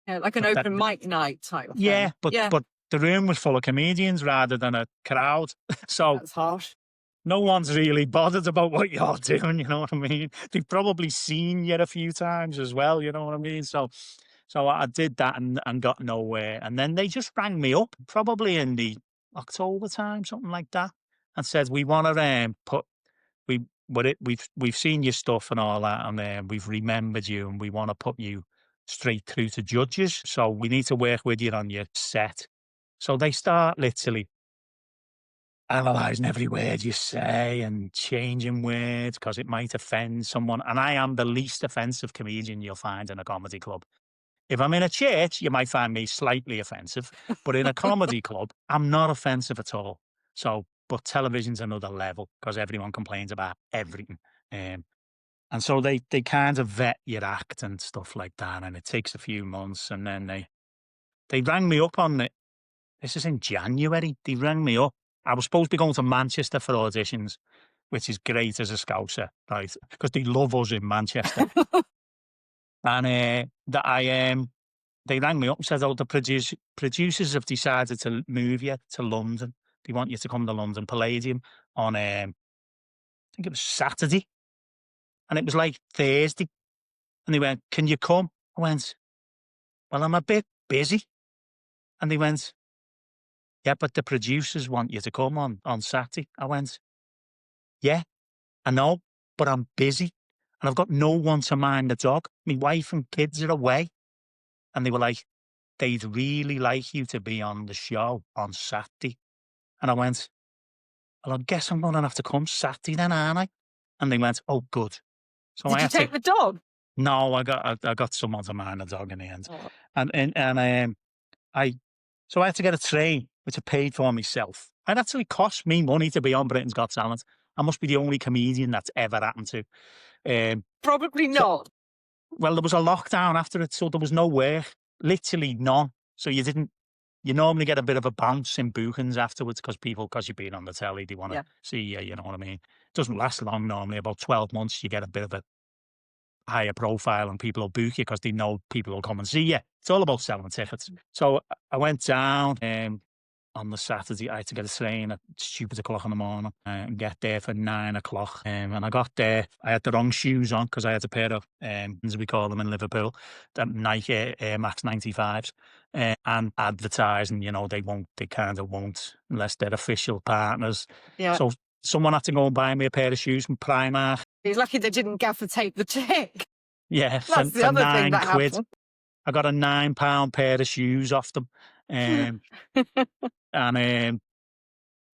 Yeah, like an But open mic night type yeah, thing. but Yeah, but the room was full of comedians rather than a crowd, so that's harsh. no one's really bothered about what you're doing, you know what I mean? They've probably seen you a few times as well, you know what I mean? So I did that and got nowhere. And then they just rang me up, probably in the October time, something like that, and said, "We want to put we we've seen your stuff and all that, and we've remembered you, and we want to put you straight through to judges. So we need to work with you on your set." So they start literally analysing every word you say and changing words because it might offend someone. And I am the least offensive comedian you'll find in a comedy club. If I'm in a church, you might find me slightly offensive, but in a comedy club, I'm not offensive at all. So, but television's another level because everyone complains about everything. Um, and so they kind of vet your act and stuff like that. And it takes a few months. And then they rang me up on it. This is in January. They rang me up. I was supposed to be going to Manchester for auditions, which is great as a Scouser, right? Because they love us in Manchester. And they rang me up and said, "Oh, the producers have decided to move you to London. They want you to come to London Palladium on, I think it was Saturday." And it was like Thursday. And they went, "Can you come?" I went, "Well, I'm a bit busy." And they went, "Yeah, but the producers want you to come on Saturday." I went, "Yeah, I know, but I'm busy and I've got no one to mind the dog. My wife and kids are away." And they were like, "They'd really like you to be on the show on Saturday." And I went, "Well, I guess I'm going to have to come Saturday then, aren't I?" And they went, "Oh, good." So I Did you had to, take the dog? no, I got someone to mind the dog in the end. Oh, And I, so I had to get a train, which I paid for myself. It actually cost me money to be on Britain's Got Talent. I must be the only comedian that's ever happened to. Um, probably so not. Well, there was a lockdown after it, so there was no work, literally none. So you normally get a bit of a bounce in bookings afterwards because you've been on the telly, they want to Yeah. see you, you know what I mean? It doesn't last long normally, about 12 months, you get a bit of a higher profile and people will book you because they know people will come and see you. It's all about selling tickets. So I went down, on the Saturday. I had to get a train at stupid o'clock in the morning and get there for 9 o'clock. And I got there, I had the wrong shoes on because I had a pair of, as we call them in Liverpool, Nike Air Max 95s. And advertising, they kind of won't unless they're official partners. Yeah. So someone had to go and buy me a pair of shoes from Primark. He's lucky they didn't gaffer tape the check. Yeah, That's the for other thing that £9. happened. I got a £9 pair of shoes off them. Um, and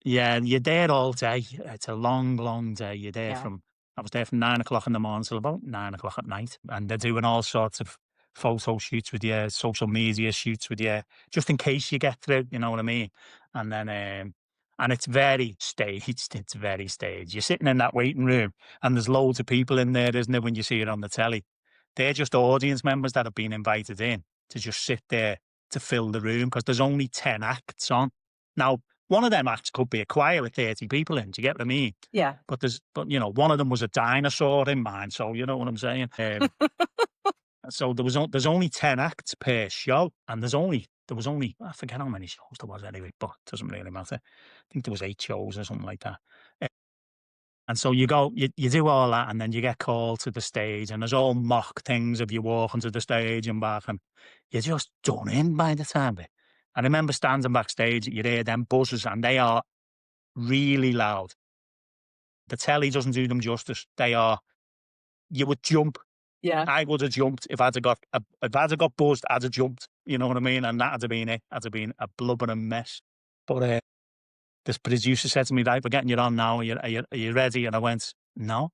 Yeah, you're there all day. It's a long, long day. Yeah. I was there from 9 o'clock in the morning till about 9 o'clock at night. And they're doing all sorts of photo shoots with you, social media shoots with you, just in case you get through, you know what I mean? And then, and it's very staged. It's very staged. You're sitting in that waiting room and there's loads of people in there, isn't there, when you see it on the telly? They're just audience members that have been invited in to just sit there to fill the room because there's only 10 acts on. Now, one of them acts could be a choir with 30 people in. Do you get what I mean? Yeah. But one of them was a dinosaur in mine. So you know what I'm saying. So there's only 10 acts per show, and there was only I forget how many shows there was anyway, but it doesn't really matter. I think there was 8 shows or something like that. And so you go, you do all that, and then you get called to the stage, and there's all mock things of you walking to the stage and back, and you're just done in by the time. I remember standing backstage, you hear them buzzers, and they are really loud. The telly doesn't do them justice. You would jump Yeah. I would have jumped if if I'd have got buzzed, I'd have jumped, you know what I mean? And that'd have been it. That'd have been a blubbering mess. But, this producer said to me, "Right, we're getting you on now. Are you ready?" And I went, "No."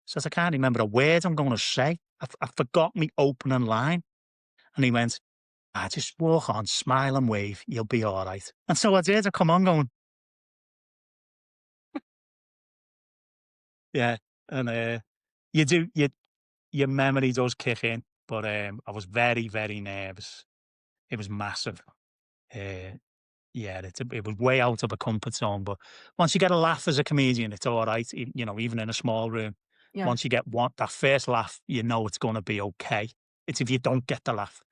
Says, "I can't remember a word I'm gonna say. I forgot me opening line." And he went, just walk on, smile and wave. You'll be all right." And so I did. I come on going, yeah. And, you do your memory does kick in, but, I was very, very nervous. It was massive. Uh, yeah, it was way out of a comfort zone, but once you get a laugh as a comedian, it's all right, even in a small room. Yeah. Once you get that first laugh, you know it's gonna be okay. It's if you don't get the laugh,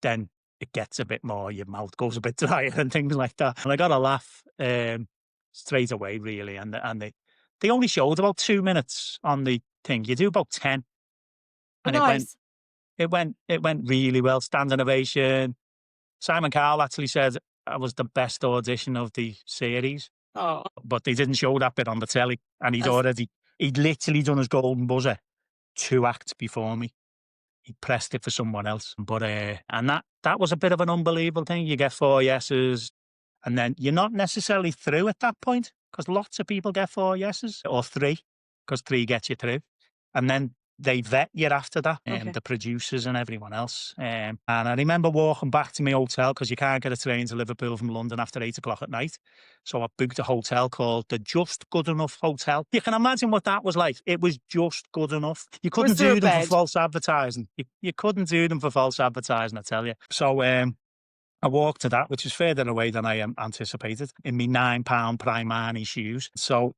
then it gets a bit more, your mouth goes a bit drier and things like that. And I got a laugh, straight away really, and they only showed about 2 minutes on the thing. You do about 10, Oh, and it went nice. it went really well, standing ovation. Simon Cowell actually said I was the best audition of the series, Oh, but they didn't show that bit on the telly, and that's he'd literally done his golden buzzer 2 acts before me. He pressed it for someone else, but, and that was a bit of an unbelievable thing. You get 4 yeses, and then you're not necessarily through at that point because lots of people get 4 yeses or 3, because 3 gets you through, and then they vet you after that, okay. the producers and everyone else, and I remember walking back to my hotel because you can't get a train to Liverpool from London after 8 o'clock at night, so I booked a hotel called the Just Good Enough Hotel. You can imagine what that was like. It was just good enough. You Was couldn't there a do them for bed? false advertising. You couldn't do them for false advertising, I tell you. So, I walked to that, which is further away than I anticipated, in me £9 Primani shoes. So,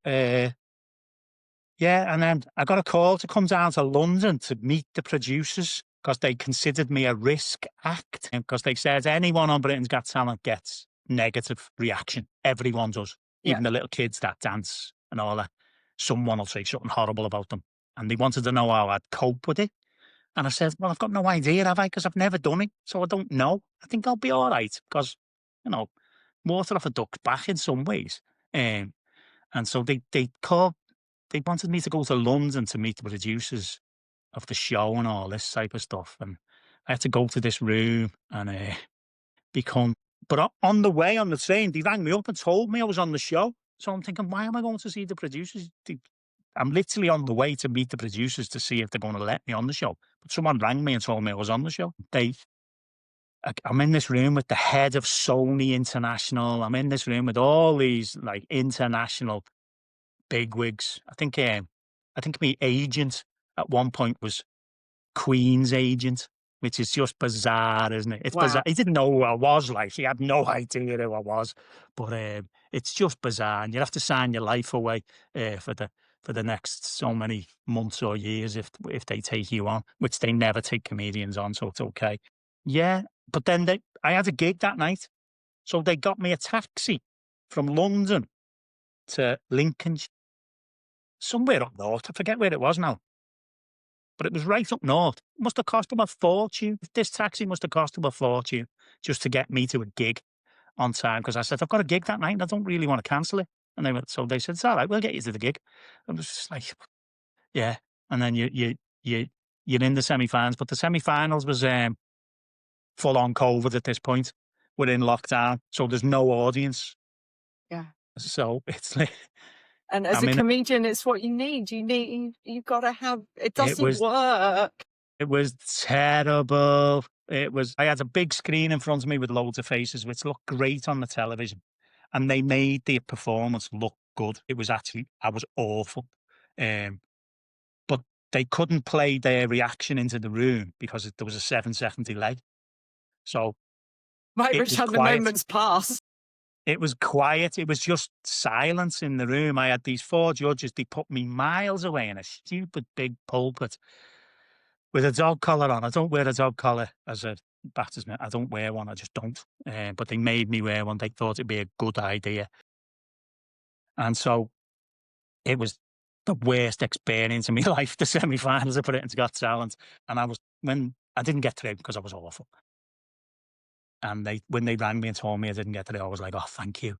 yeah, and then I got a call to come down to London to meet the producers because they considered me a risk act, because they said anyone on Britain's Got Talent gets negative reaction. Everyone does, Yeah. even the little kids that dance and all that. Someone will say something horrible about them, and they wanted to know how I'd cope with it. And I said, "Well, I've got no idea, have I? Because I've never done it, so I don't know. I think I'll be all right because, you know, water off a duck's back in some ways." Um, and so they wanted me to go to London to meet the producers of the show and all this type of stuff. And I had to go to this room and, become. But on the way on the train, they rang me up and told me I was on the show. So I'm thinking, why am I going to see the producers? I'm literally on the way to meet the producers to see if they're going to let me on the show. But someone rang me and told me I was on the show. I'm in this room with the head of Sony International. I'm in this room with all these like international bigwigs. I think my agent at one point was Queen's agent, which is just bizarre, isn't it? It's Wow. bizarre. He didn't know who I was, like, he had no idea who I was, but, it's just bizarre, and you have to sign your life away, for the next so many months or years if they take you on, which they never take comedians on, so it's okay. Yeah, but then I had a gig that night, so they got me a taxi from London to Lincolnshire, somewhere up north. I forget where it was now, but it was right up north. Must have cost them a fortune. This taxi must have cost them a fortune just to get me to a gig on time. Because I said, "I've got a gig that night and I don't really want to cancel it." And so they said, "It's all right, we'll get you to the gig." I was just like, yeah. And then you're in the semi-finals, but the semi-finals was full on COVID at this point. We're in lockdown, so there's no audience. Yeah. So it's like And as I'm a in. comedian, it's what you need. You've gotta have it It doesn't was work. It was terrible. I had a big screen in front of me with loads of faces, which looked great on the television, and they made the performance look good. I was awful. Um, but they couldn't play their reaction into the room because there was a 7-second delay. So Might it was pretend the quiet. moment's passed. It was quiet. It was just silence in the room. I had these 4 judges. They put me miles away in a stupid big pulpit with a dog collar on. I don't wear a dog collar as a batsman. I don't wear one. I just don't. But they made me wear one. They thought it'd be a good idea. And so it was the worst experience in my life, the semi-finals of Britain's Got Talent. And when I didn't get through because I was awful. And when they rang me and told me I didn't get through, I was like, "Oh, thank you."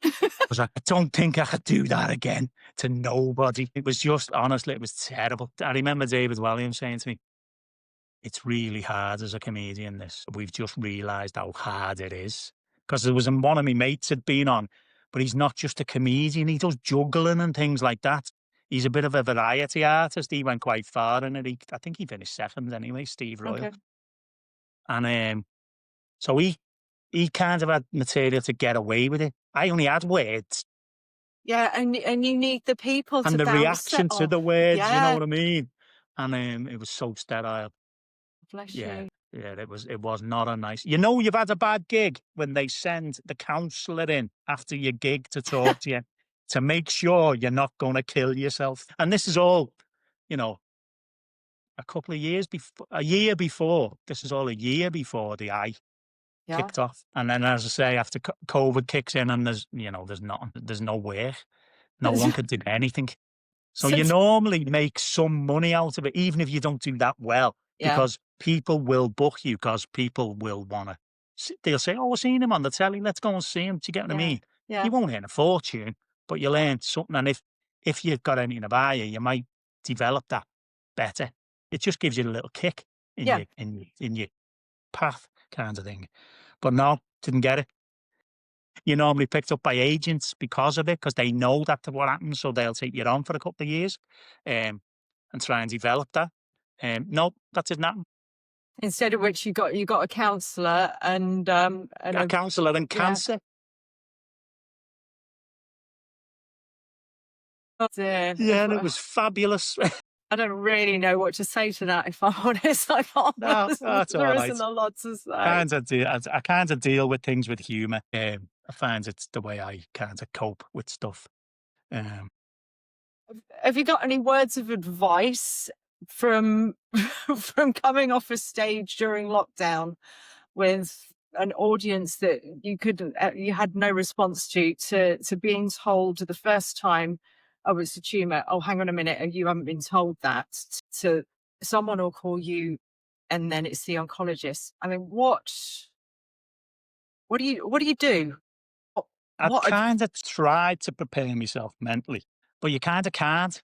I was like, "I don't think I could do that again to nobody." It was just, honestly, it was terrible. I remember David Williams saying to me, It's really hard as a comedian, this. We've just realised how hard it is. Because there was one of my mates had been on, but he's not just a comedian, he does juggling and things like that. He's a bit of a variety artist. He went quite far in it. I think he finished second anyway, Steve Royal. Okay. And so he kind of had material to get away with it. I only had words Yeah, and you need the people to and the bounce it reaction to off. the words, you know Yeah, what I mean? And it was so sterile. bless Yeah, you. yeah, it was not a nice. You know, you've had a bad gig when they send the counsellor in after your gig to talk to you to make sure you're not going to kill yourself. And this is all, you know, a couple of years before, a year before. This is all a year before the eye Yeah. kicked off. And then, as I say, after COVID kicks in, and there's nothing, there's no work, no one could do anything. So So you normally make some money out of it, even if you don't do that well, yeah, because people will book you because people will want to. They'll say, "Oh, we're seeing him on the telly. Let's go and see him." Do you get what I yeah, mean? yeah, You won't earn a fortune, but you'll earn something. And if you've got anything to buy you, you might develop that better. It just gives you a little kick in yeah. your path, kind of thing. But no, didn't get it. You're normally picked up by agents because of it, because they know that's what happens, so they'll take you on for a couple of years, and try and develop that. No, that didn't happen. Instead of which you got a counsellor and A a counsellor and yeah. cancer. Oh dear. Yeah, and it was fabulous. I don't really know what to say to that, if I'm honest. No, that's There all isn't right. a lot to say. I kind of deal with things with humour. I find it's the way I kind of cope with stuff. Um, Have you got any words of advice from from coming off a stage during lockdown with an audience that you had no response to being told the first time, oh, it's a tumor. Oh, hang on a minute, you haven't been told that. To someone will call you, and then it's the oncologist. I mean, what do you do? What, I've what kind of tried to prepare myself mentally, but you kind of can't.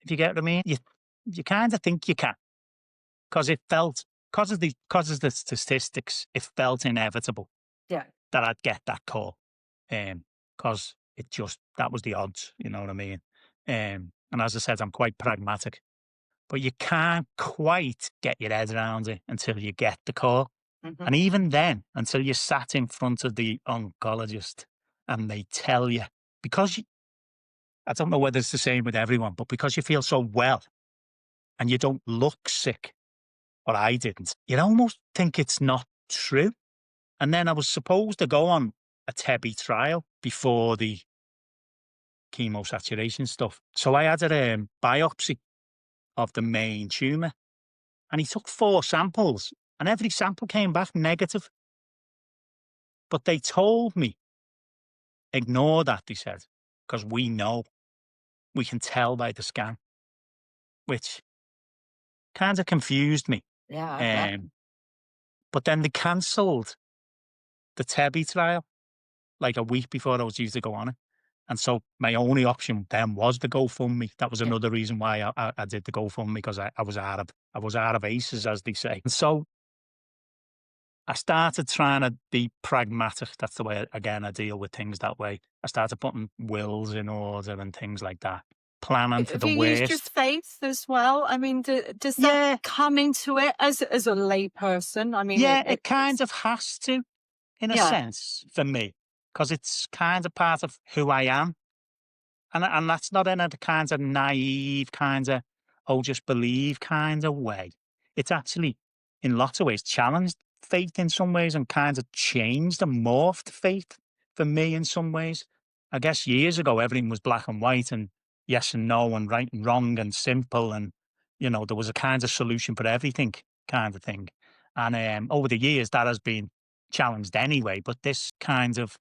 If you get what I mean, you kind of think you can. Because it felt, because of the statistics, it felt inevitable yeah, that I'd get that call. Because that was the odds, you know what I mean? And as I said, I'm quite pragmatic, but you can't quite get your head around it until you get the call. mhm, And even then, until you're sat in front of the oncologist and they tell you, because I don't know whether it's the same with everyone, but because you feel so well and you don't look sick, or I didn't, you'd almost think it's not true. And then I was supposed to go on a TB trial before the chemosaturation stuff. So I had a biopsy of the main tumour, and he took 4 samples, and every sample came back negative. But they told me, ignore that, they said, because we know, we can tell by the scan, which kind of confused me. yeah, I bet. Um, but then they cancelled the TB trial like a week before I was due to go on it. And so my only option then was the GoFundMe. That was Yeah. another reason why I did the GoFundMe, because I was out of aces, as they say. And so I started trying to be pragmatic. That's the way, again, I deal with things that way. I started putting wills in order and things like that, planning for Have the you used your worst. faith as well? I mean, does that Yeah, come into it as a layperson? I mean, yeah, it kind of has to, in a yeah, sense, for me, because it's kind of part of who I am. And that's not in a kind of naive, kind of, "Oh, just believe" kind of way. It's actually, in lots of ways, challenged faith in some ways, and kind of changed and morphed faith for me in some ways. I guess years ago, everything was black and white, and yes and no, and right and wrong, and simple, and, there was a kind of solution for everything, kind of thing. And over the years, that has been challenged anyway, but this kind of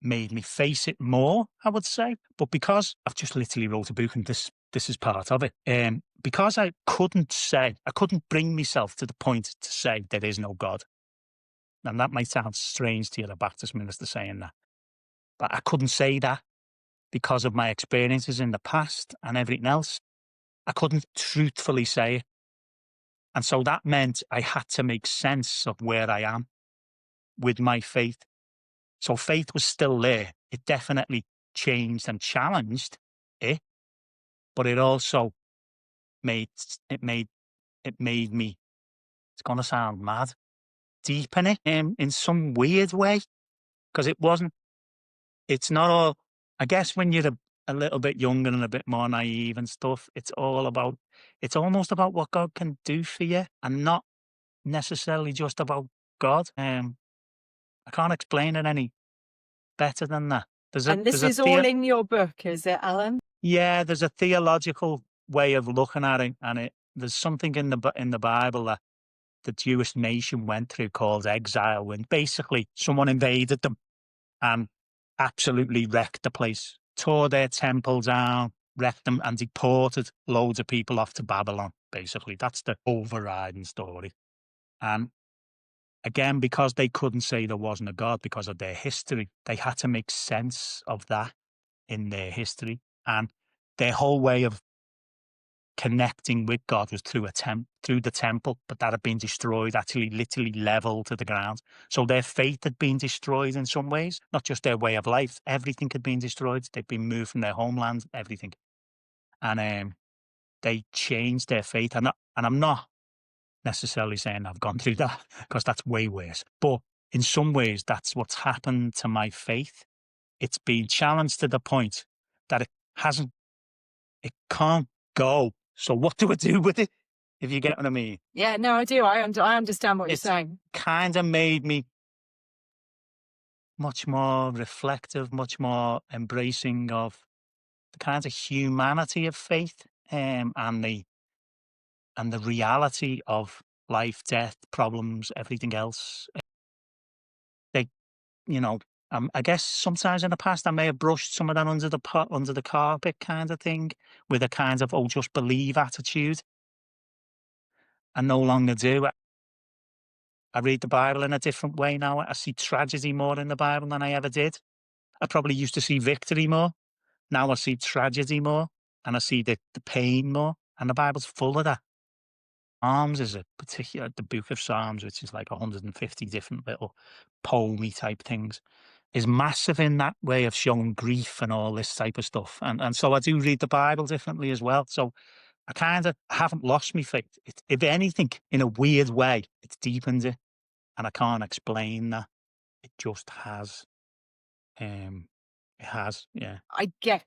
made me face it more, I would say. But because I've just literally wrote a book, and this is part of it, because I couldn't bring myself to the point to say there is no God. And that might sound strange to you, the Baptist minister saying that, but I couldn't say that because of my experiences in the past and everything else. I couldn't truthfully say it. And so that meant I had to make sense of where I am with my faith. So faith was still there. It definitely changed and challenged it, but it also made it made it made me, it's gonna sound mad, deepen it in some weird way. Because it's not all, I guess when you're a little bit younger and a bit more naive and stuff, it's almost about what God can do for you and not necessarily just about God. I can't explain it any better than that. And this is all in your book, is it, Alan? Yeah, there's a theological way of looking at it, and there's something in the Bible that the Jewish nation went through called exile, when basically someone invaded them and absolutely wrecked the place, tore their temple down, wrecked them, and deported loads of people off to Babylon. Basically, that's the overriding story. And again, because they couldn't say there wasn't a God because of their history, they had to make sense of that in their history. And their whole way of connecting with God was through through the temple, but that had been destroyed, actually literally leveled to the ground. So their faith had been destroyed in some ways, not just their way of life. Everything had been destroyed. They'd been moved from their homeland, everything. And they changed their faith. And I'm not necessarily saying I've gone through that, because that's way worse. But in some ways, that's what's happened to my faith. It's been challenged to the point that it can't go. So what do I do with it? If you get what I mean. Yeah, no, I do. I understand what you're It's saying. kind of made me much more reflective, much more embracing of the kinds of humanity of faith, and the reality of life, death, problems, everything else. They, you know, I guess sometimes in the past I may have brushed some of that under the carpet kind of thing, with a kind of "oh, just believe" attitude. I no longer do. I read the Bible in a different way now. I see tragedy more in the Bible than I ever did. I probably used to see victory more. Now I see tragedy more, and I see the pain more. And the Bible's full of that. Psalms is the book of Psalms, which is like 150 different little poemy type things, is massive in that way of showing grief and all this type of stuff. And so I do read the Bible differently as well. So I kind of haven't lost my faith. If anything, in a weird way, it's deepened it. And I can't explain that. It just has. It has, yeah, I get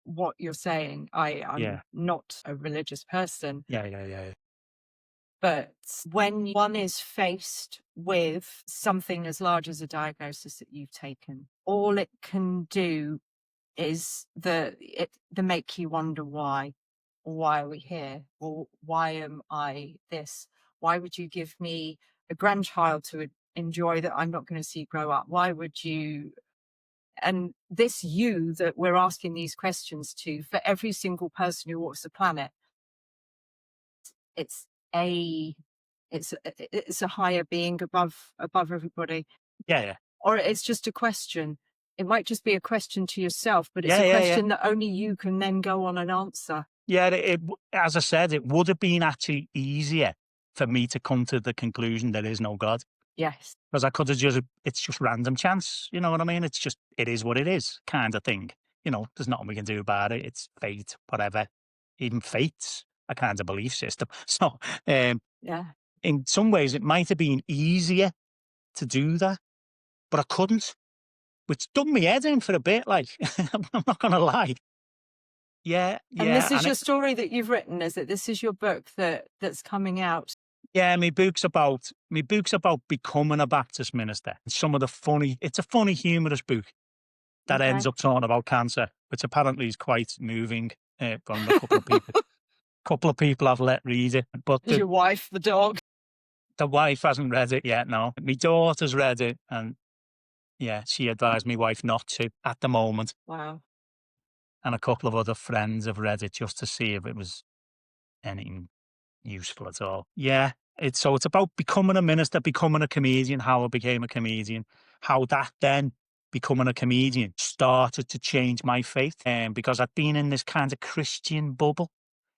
what you're saying. yeah, I'm not a religious person, yeah, yeah, yeah, yeah. but when one is faced with something as large as a diagnosis that you've taken, all it can do is the make you wonder why. Why are we here? Or why am I this? Why would you give me a grandchild to enjoy that I'm not going to see grow up? Why would you? And this you that we're asking these questions to, for every single person who walks the planet, it's a it's a higher being above everybody, Yeah, yeah. or it's just a question. It might just be a question to yourself, but it's Yeah, a yeah, yeah. question that only you can then go on and answer. Yeah, as I said, it would have been actually easier for me to come to the conclusion there is no God. Yes. Because I could have it's just random chance, you know what I mean? It's just, it is what it is kind of thing. There's nothing we can do about it. It's fate, whatever. Even fate's a kind of belief system. So, Yeah. in some ways, it might have been easier to do that, but I couldn't, which done me head in for a bit, like, I'm not gonna lie. Yeah, And yeah, this is your story that you've written, is it? This is your book that's coming out. yeah, my book's about becoming a Baptist minister. It's a funny, humorous book that ends Okay. up talking about cancer, which apparently is quite moving, from a couple of people. Couple of people I've let read it, but Is your wife the dog? the wife hasn't read it yet, no. My daughter's read it, and yeah, she advised my wife not to at the moment. Wow. And a couple of other friends have read it just to see if it was anything useful at all. Yeah, it's about becoming a minister, becoming a comedian, how I became a comedian, how that then becoming a comedian started to change my faith, because I'd been in this kind of Christian bubble.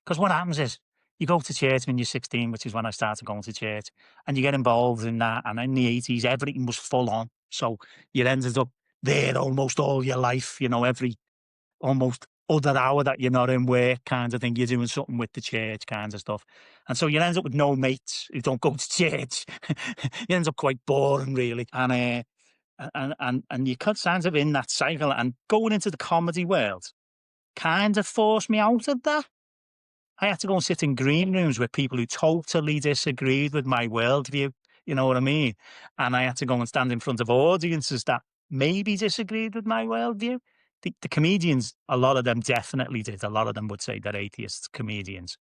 Because what happens is you go to church when you're 16, which is when I started going to church, and you get involved in that. And in the 80s, everything was full on. So you ended up there almost all your life, every almost other hour that you're not in work kind of thing, you're doing something with the church kind of stuff. And so you end up with no mates who don't go to church. You end up quite boring, really. And you cut signs of in that cycle, and going into the comedy world kind of forced me out of that. I had to go and sit in green rooms with people who totally disagreed with my worldview. You know what I mean? And I had to go and stand in front of audiences that maybe disagreed with my worldview. The comedians, a lot of them definitely did. A lot of them would say they're atheist comedians,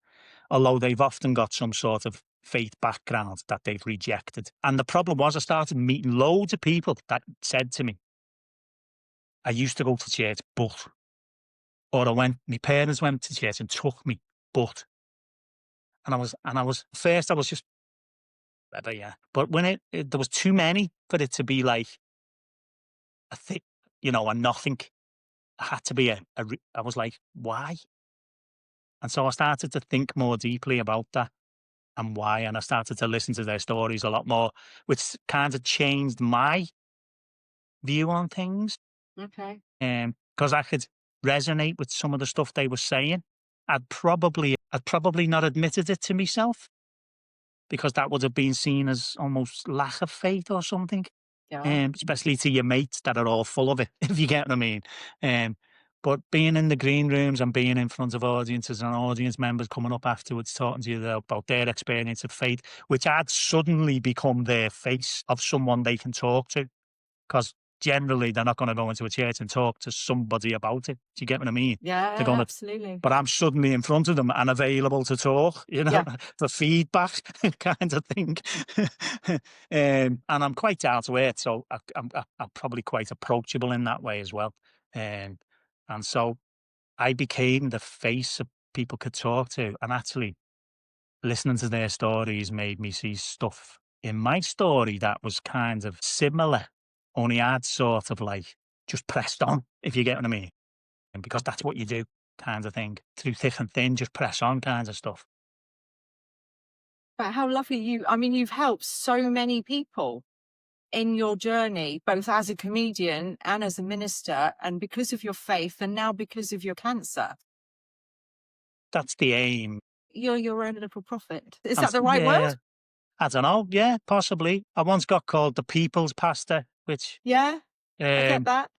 although they've often got some sort of faith background that they've rejected. And the problem was, I started meeting loads of people that said to me, I used to go to church, but, or my parents went to church and took me, but, first I was just, whatever, yeah. But when there was too many for it to be like a thing, a nothing. It had to be I was like, why? And so I started to think more deeply about that and why. And I started to listen to their stories a lot more, which kind of changed my view on things. Okay. Because I could resonate with some of the stuff they were saying. I'd probably not admitted it to myself, because that would have been seen as almost lack of faith or something. Yeah. Especially to your mates that are all full of it, if you get what I mean. Um, but being in the green rooms and being in front of audiences and audience members coming up afterwards talking to you about their experience of faith, which had suddenly become their face of someone they can talk to, because generally they're not going to go into a church and talk to somebody about it. Do you get what I mean? They're Yeah, going to, absolutely. but I'm suddenly in front of them and available to talk, Yeah. for feedback kind of thing. And I'm quite down to earth, so I'm probably quite approachable in that way as well. And so I became the face that people could talk to, and actually listening to their stories made me see stuff in my story that was kind of similar, only I'd sort of like just pressed on, if you get what I mean. And because that's what you do, kind of thing, through thick and thin, just press on kinds of stuff. But how lovely you've helped so many people in your journey, both as a comedian and as a minister, and because of your faith, and now because of your cancer. That's the aim. You're your own little prophet. Is And that the right yeah, word? I don't know. Yeah, possibly. I once got called the People's Pastor, Yeah, I get um, that.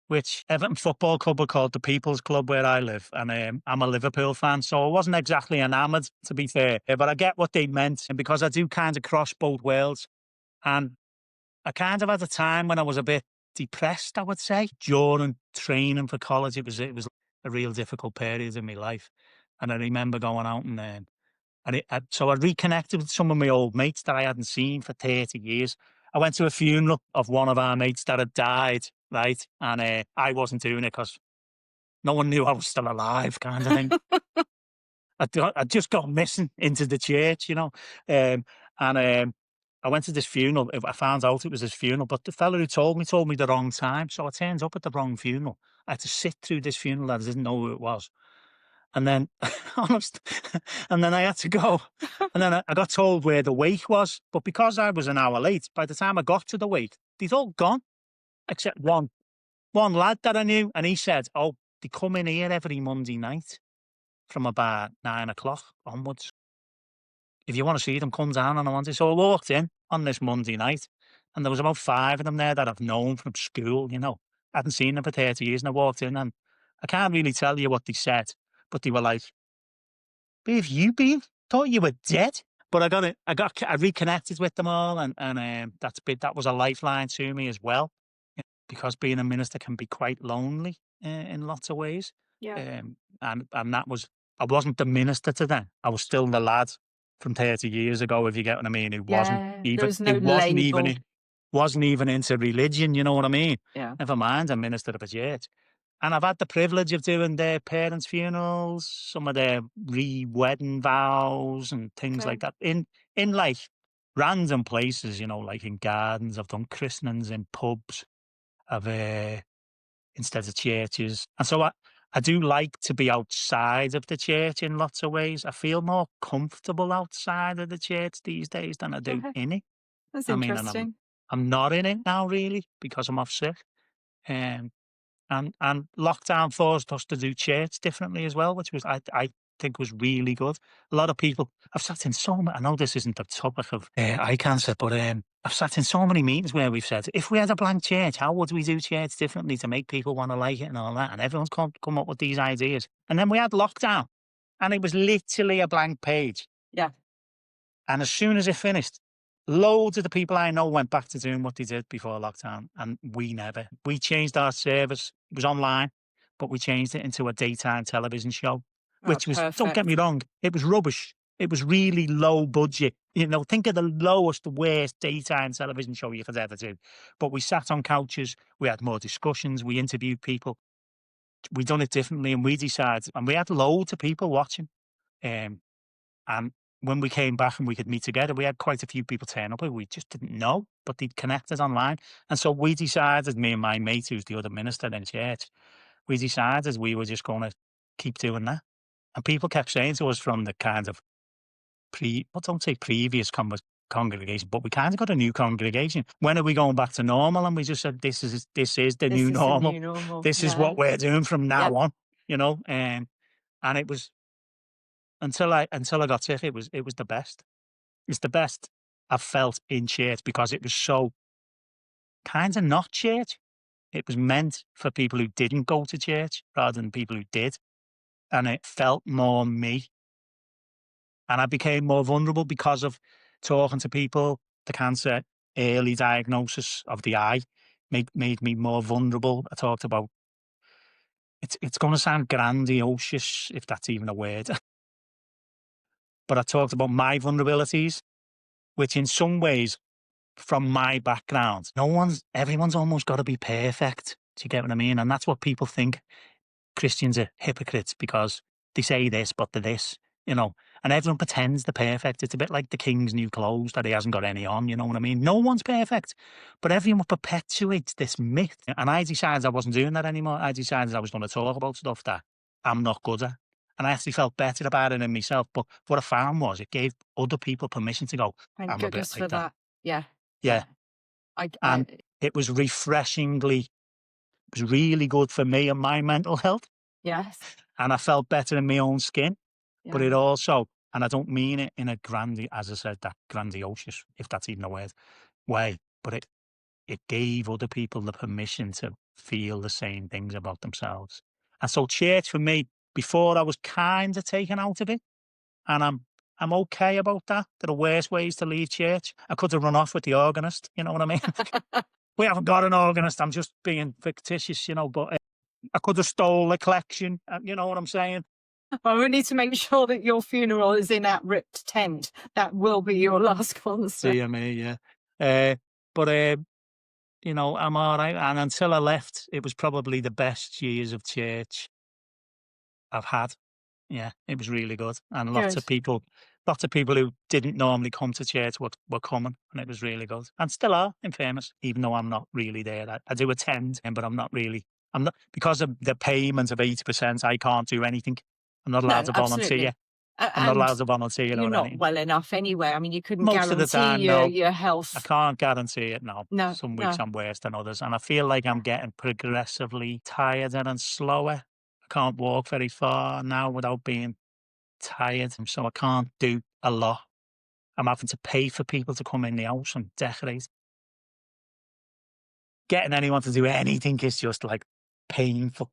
which Everton Football Club were called the People's Club where I live, and I'm a Liverpool fan, so I wasn't exactly enamoured, to be fair. But I get what they meant, and because I do kind of cross both worlds, and I kind of had a time when I was a bit depressed, I would say, during training for college. It was a real difficult period in my life, and I remember going out so I reconnected with some of my old mates that I hadn't seen for 30 years. I went to a funeral of one of our mates that had died, right? And I wasn't doing it because no one knew I was still alive, kind of thing. I just got missing into the church, and I went to this funeral. I found out it was his funeral, but the fella who told me the wrong time. So I turned up at the wrong funeral. I had to sit through this funeral. I didn't know who it was. And then, honest, and then I had to go. And then I got told where the wake was. But because I was an hour late, by the time I got to the wake, they'd all gone, except one lad that I knew. And he said, oh, they come in here every Monday night from about 9 o'clock onwards. If you want to see them, come down on a Monday. So I walked in on this Monday night, and there was about 5 of them there that I've known from school, I hadn't seen them for 30 years, and I walked in, and I can't really tell you what they said, but they were like, where have you been? Thought you were dead. But I reconnected with them all, and that was a lifeline to me as well, because being a minister can be quite lonely in lots of ways. Yeah. And that was, I wasn't the minister to them. I was still the lad from 30 years ago, if you get what I mean. Yeah, there was no label. Wasn't even into religion, you know what I mean? Yeah. Never mind a minister of a church. And I've had the privilege of doing their parents' funerals, some of their re-wedding vows and things like Okay. that in like random places, like in gardens. I've done christenings in pubs of instead of churches. And so I do like to be outside of the church in lots of ways. I feel more comfortable outside of the church these days than I do Okay, in it. that's I mean, and interesting. I'm not in it now really because I'm off sick. Um, and lockdown forced us to do church differently as well, which was I think was really good. A lot of people I've sat in so many, I know this isn't the topic of eye cancer, but I've sat in so many meetings where we've said, if we had a blank church, how would we do church differently to make people want to like it and all that? And everyone's come up with these ideas. And then we had lockdown, and it was literally a blank page. Yeah. And as soon as it finished, loads of the people I know went back to doing what they did before lockdown, and we never. We changed our service. It was online, but we changed it into a daytime television show, Oh, which was, don't get me perfect. wrong, it was rubbish. It was really low budget. You know, think of the lowest, worst daytime television show you could ever do. But we sat on couches, we had more discussions, we interviewed people, we done it differently, and we decided, and we had loads of people watching. Um, and when we came back and we could meet together, we had quite a few people turn up who we just didn't know, but they'd connected online. And so we decided, me and my mate, who's the other minister in church, we decided we were just going to keep doing that. And people kept saying to us from the kind of well, don't say previous congregation, but we kind of got a new congregation. When are we going back to normal? And we just said, this is the This new is the normal. new normal. This is Yeah. what we're doing from now Yep. on, you know. And it was until I got sick, it was the best. It's the best I've felt in church because it was so kind of not church. It was meant for people who didn't go to church rather than people who did. And it felt more me. And I became more vulnerable because of talking to people. The cancer early diagnosis of the eye made me more vulnerable. I talked about it's going to sound grandiose if that's even a word, but I talked about my vulnerabilities, which in some ways from my background, everyone's almost got to be perfect. Do you get what I mean? And that's what people think. Christians are hypocrites because they say this, but they're this, you know, and everyone pretends they're perfect. It's a bit like the king's new clothes that he hasn't got any on, you know what I mean? No one's perfect, but everyone perpetuates this myth. And I decided I wasn't doing that anymore. I decided I was going to talk about stuff that I'm not good at. And I actually felt better about it in myself. But what I found was it gave other people permission to go, Thank I'm a bit goodness like for that. that. Yeah. Yeah. Yeah. I And it was it was really good for me and my mental health. yes. And I felt better in my own skin. But Yeah. it also, and I don't mean it in a as I said, that grandiose, if that's even a word, way, but it gave other people the permission to feel the same things about themselves. And so church for me, before I was kind of taken out of it, and I'm okay about that. There are worse ways to leave church. I could have run off with the organist, you know what I mean? We haven't got an organist. I'm just being fictitious, you know, but I could have stole the collection. You know what I'm saying? Well, we need to make sure that your funeral is in that ripped tent. That will be your last concert. CME, yeah. Uh, but you know, I'm all right. And until I left, it was probably the best years of church I've had. Yeah, it was really good. And Good. lots of people who didn't normally come to church were coming, and it was really good. And still are, in fairness, even though I'm not really there. I do attend, but I'm not, because of the payment of 80%, I can't do anything. I'm not allowed No, to volunteer. absolutely. I'm not allowed And to volunteer you're or not anything. well enough anyway. I mean, you couldn't Most of the guarantee time, no. your I health. can't guarantee it, no. No, Some weeks no. I'm worse than others, and I feel like I'm Yeah. getting progressively tireder and slower. I can't walk very far now without being tired, so I can't do a lot. I'm having to pay for people to come in the house and decorate. Getting anyone to do anything is just, like, painful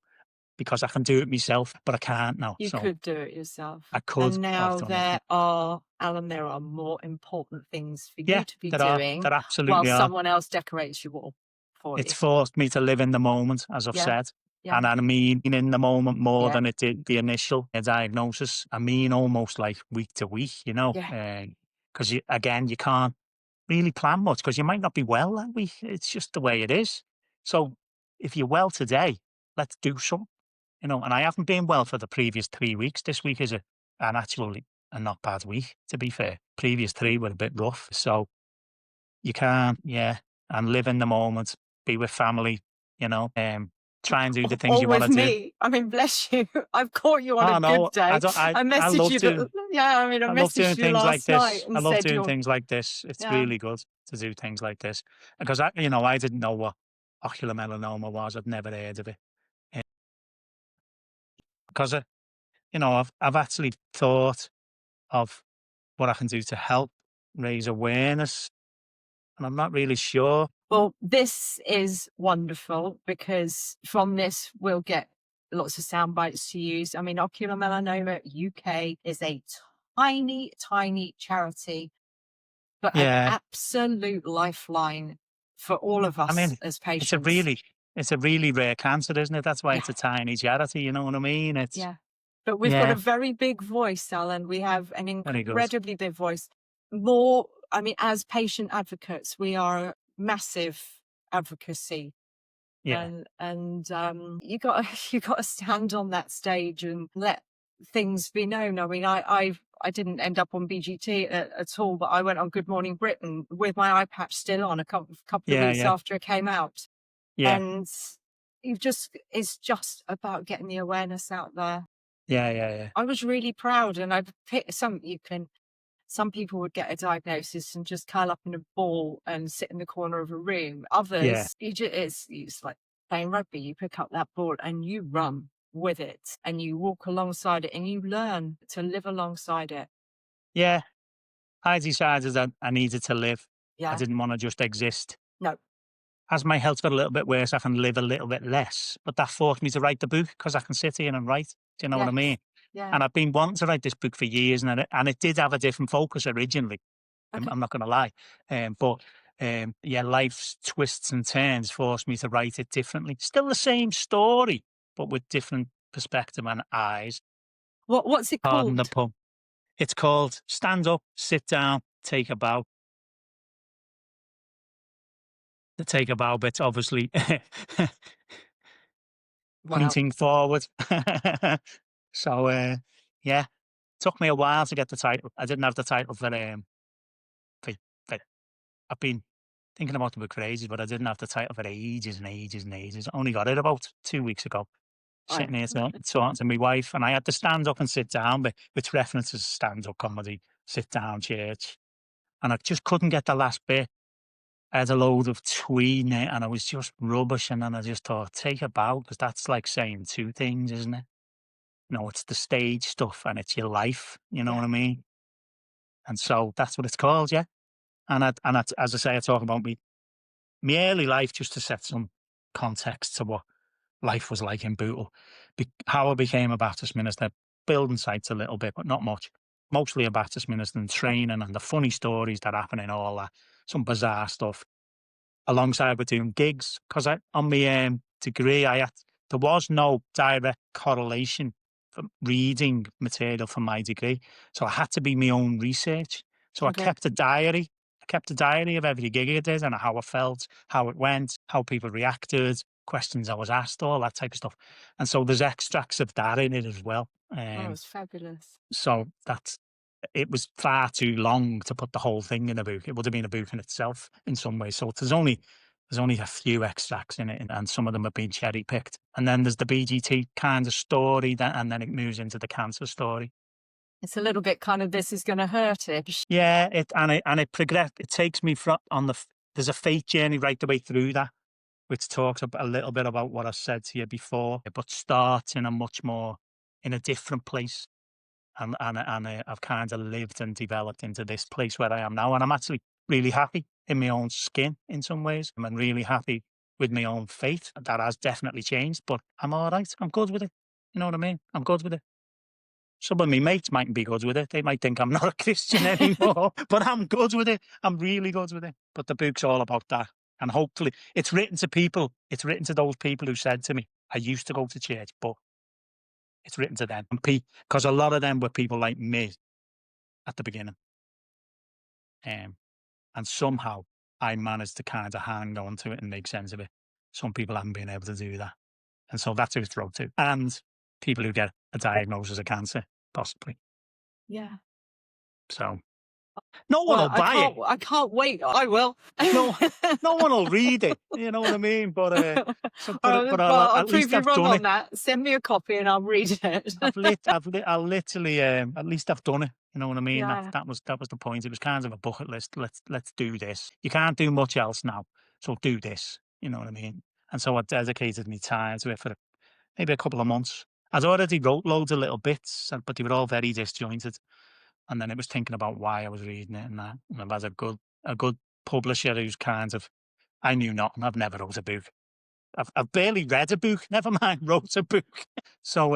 because I can do it myself, but I can't now, You so could do it yourself. I could And have now done it. Alan, there are more important things for Yeah, you to be there are. doing There while absolutely are. someone else decorates your wall for It's you. forced me to live in the moment, as I've Yeah. said. Yeah. And I mean in the moment more Yeah. than it did the initial diagnosis. I mean almost like week to week, you know, Yeah. because again, you can't really plan much because you might not be well that week. It's just the way it is. So if you're well today, let's do something, you know. And I haven't been well for the previous 3 weeks. This week is an actually a not bad week, to be fair. Previous three were a bit rough. So you can, yeah, and live in the moment, be with family, you know, try and do the things Or you with want to do. me. I mean, bless you. I've caught you on a Oh good no, I day. don't. I I messaged love you doing. that, yeah, I mean, I I love doing messaged you things like last night this. I and love said doing you're, things like this. It's yeah. really good to do things like this because I didn't know what ocular melanoma was. I'd never heard of it. Eh, Because I've actually thought of what I can do to help raise awareness, and I'm not really sure. Well, this is wonderful because from this we'll get lots of sound bites to use. I mean, Ocular Melanoma UK is a tiny, tiny charity, but an Yeah, absolute lifeline for all of I us mean, as it's a patients. really, it's a really rare cancer, isn't it? That's why Yeah, it's a tiny charity. You know what I mean? It's yeah. But we've got a yeah, very big voice, Alan. We have an very good. incredibly big voice. More, I mean, as patient advocates, we are a massive advocacy, Yeah, and you got you got to stand on that stage and let things be known. I mean, I didn't end up on BGT at all, but I went on Good Morning Britain with my eye patch still on a couple of yeah, weeks yeah, after it came out, yeah, and you just it's just about getting the awareness out there. yeah, yeah, yeah, I was really proud, and I've picked some. You can Some people would get a diagnosis and just curl up in a ball and sit in the corner of a room. yeah, Others, it's like playing rugby. You pick up that ball and you run with it and you walk alongside it and you learn to live alongside it. yeah. I decided that I needed to live. I Yeah. didn't want to just exist. No. As my health got a little bit worse, I can live a little bit less. But that forced me to write the book because I can sit here and write. Do you know what I Yes. mean? Yeah. And I've been wanting to write this book for years, and it did have a different focus originally. Okay. I'm not going to lie, but yeah, life's twists and turns forced me to write it differently. Still the same story, but with different perspective and eyes. What's it Pardon the called? pun. It's called "Stand Up, Sit Down, Take a Bow." The take a bow bit's obviously Wow. pointing forward. So, yeah, took me a while to get the title. I didn't have the title for for I've been thinking about the book for ages, but I didn't have the title for ages and ages and ages. I only got it about 2 weeks ago, I sitting here talking to my wife, and I had to stand up and sit down, but which references stand-up comedy, sit down church, and I just couldn't get the last bit. I had a load of tweeting it, and I was just rubbish, and then I just thought, "Take a bow," because that's like saying 2 things, isn't it? It's the stage stuff and it's your life, you know yeah. what I mean? And so that's what it's called, yeah. And as I say, I talk about me early life just to set some context to what life was like in Bootle. How I became a Baptist minister, building sites a little bit, but not much. Mostly a Baptist minister and training and the funny stories that happen in all that, some bizarre stuff. Alongside with doing gigs, because I on my, degree, there was no direct correlation from reading material from my degree, so I had to be my own research. So I Okay. kept a diary. I kept a diary of every gig I did and how I felt, how it went, how people reacted, questions I was asked, all that type of stuff. And so there's extracts of that in it as well. Oh, it's fabulous. So it was far too long to put the whole thing in a book. It would have been a book in itself in some ways. So there's only a few extracts in it, and some of them have been cherry picked. And then there's the BGT kind of story, and then it moves into the cancer story. It's a little bit kind of this is going to hurt it. Yeah, it progress. It takes me from there's a faith journey right the way through that, which talks a little bit about what I said to you before, but starts in a different place. And I've kind of lived and developed into this place where I am now, and I'm actually really happy in my own skin in some ways. I'm really happy with my own faith. That has definitely changed, but I'm all right. I'm good with it. You know what I mean? I'm good with it. Some of my mates mightn't be good with it. They might think I'm not a Christian anymore, but I'm good with it. I'm really good with it. But the book's all about that. And hopefully it's written to people. It's written to those people who said to me, I used to go to church, but it's written to them. Because a lot of them were people like me at the beginning. Um, and somehow I managed to kind of hang on to it and make sense of it. Some people haven't been able to do that. And so that's who it's wrote to. And people who get a diagnosis of cancer, possibly. Yeah. So No one will buy it. I can't wait. I will. No, no one will read it. You know what I mean? But I'll at least prove you I've wrong done on it. that. Send me a copy and I'll read it. I'll literally, at least I've done it. You know what I mean? Yeah. That was the point. It was kind of a bucket list. Let's do this. You can't do much else now, so do this. You know what I mean? And so I dedicated my time to it for maybe a couple of months. I'd already wrote loads of little bits, but they were all very disjointed. And then it was thinking about why I was reading it and that. And I've had a good publisher who's kind of, I knew nothing. I've never wrote a book. I've barely read a book. Never mind wrote a book. So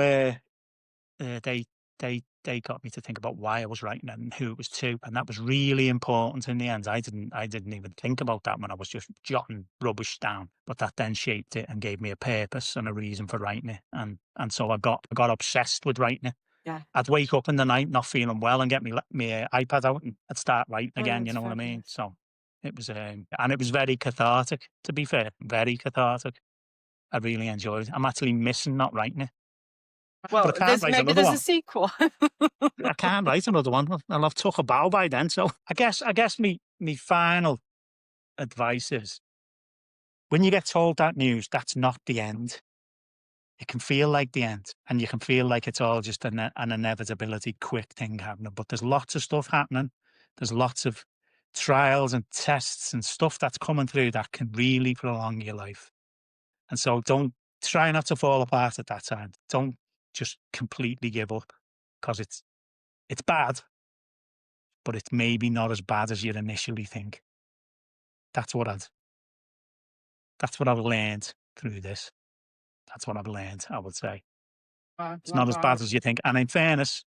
they got me to think about why I was writing it and who it was to, and that was really important in the end. I didn't even think about that when I was just jotting rubbish down, but that then shaped it and gave me a purpose and a reason for writing it, and so I got obsessed with writing it. Yeah. I'd wake up in the night not feeling well and get me iPad out and I'd start writing again. You That's know what I mean? fabulous. So it was, and it was very cathartic. To be fair, very cathartic. I really enjoyed it. I'm actually missing not writing it. Well, But I can't write maybe another there's one. a sequel. I can't write another one. I'll have took a bow by then. So I guess me final advice is when you get told that news, that's not the end. It can feel like the end, and you can feel like it's all just an inevitability, quick thing happening. But there's lots of stuff happening. There's lots of trials and tests and stuff that's coming through that can really prolong your life. And so don't try not to fall apart at that time. Don't just completely give up, because it's bad, but it's maybe not as bad as you'd initially think. That's what I've learned through this. That's what I've learned, I would say. It's not as bad as you think. And in fairness,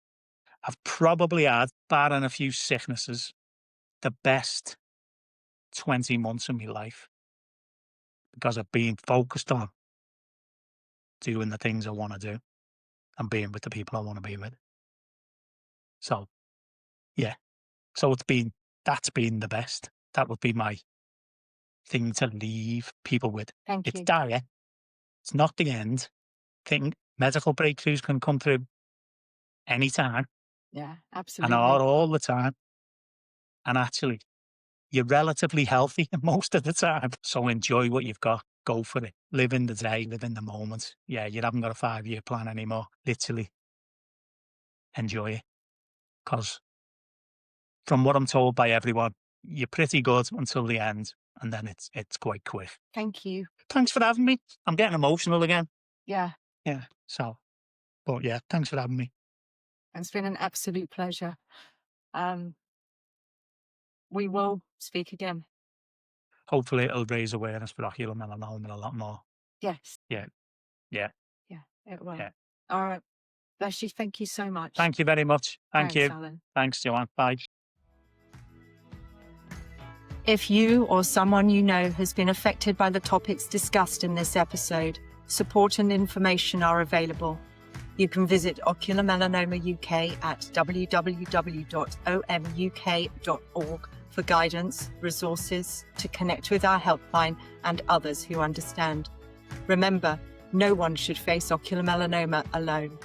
I've probably had, barring a few sicknesses, the best 20 months of my life, because I've been focused on doing the things I want to do and being with the people I want to be with. So, yeah. So that's been the best. That would be my thing to leave people with. Thank It's you. dire. It's not the end. Medical breakthroughs can come through anytime Yeah, and absolutely. are all the time. And actually, you're relatively healthy most of the time. So enjoy what you've got. Go for it. Live in the day, live in the moment. Yeah, you haven't got a 5-year plan anymore. Literally enjoy it. Because from what I'm told by everyone, you're pretty good until the end. And then it's quite quick. Thank you. Thanks for having me. I'm getting emotional again. Yeah, Yeah. So, but yeah, thanks for having me. it's been an absolute pleasure. We will speak again. Hopefully it'll raise awareness for ocular melanoma a lot more. Yes. Yeah. Yeah. Yeah, it will. Yeah. All right. Bless you. Thank you so much. Thank you very much. Thank Thanks, you. Allan. Thanks, Joanne. Bye. If you or someone you know has been affected by the topics discussed in this episode, support and information are available. You can visit Ocular Melanoma UK at www.omuk.org for guidance, resources, to connect with our helpline and others who understand. Remember, no one should face ocular melanoma alone.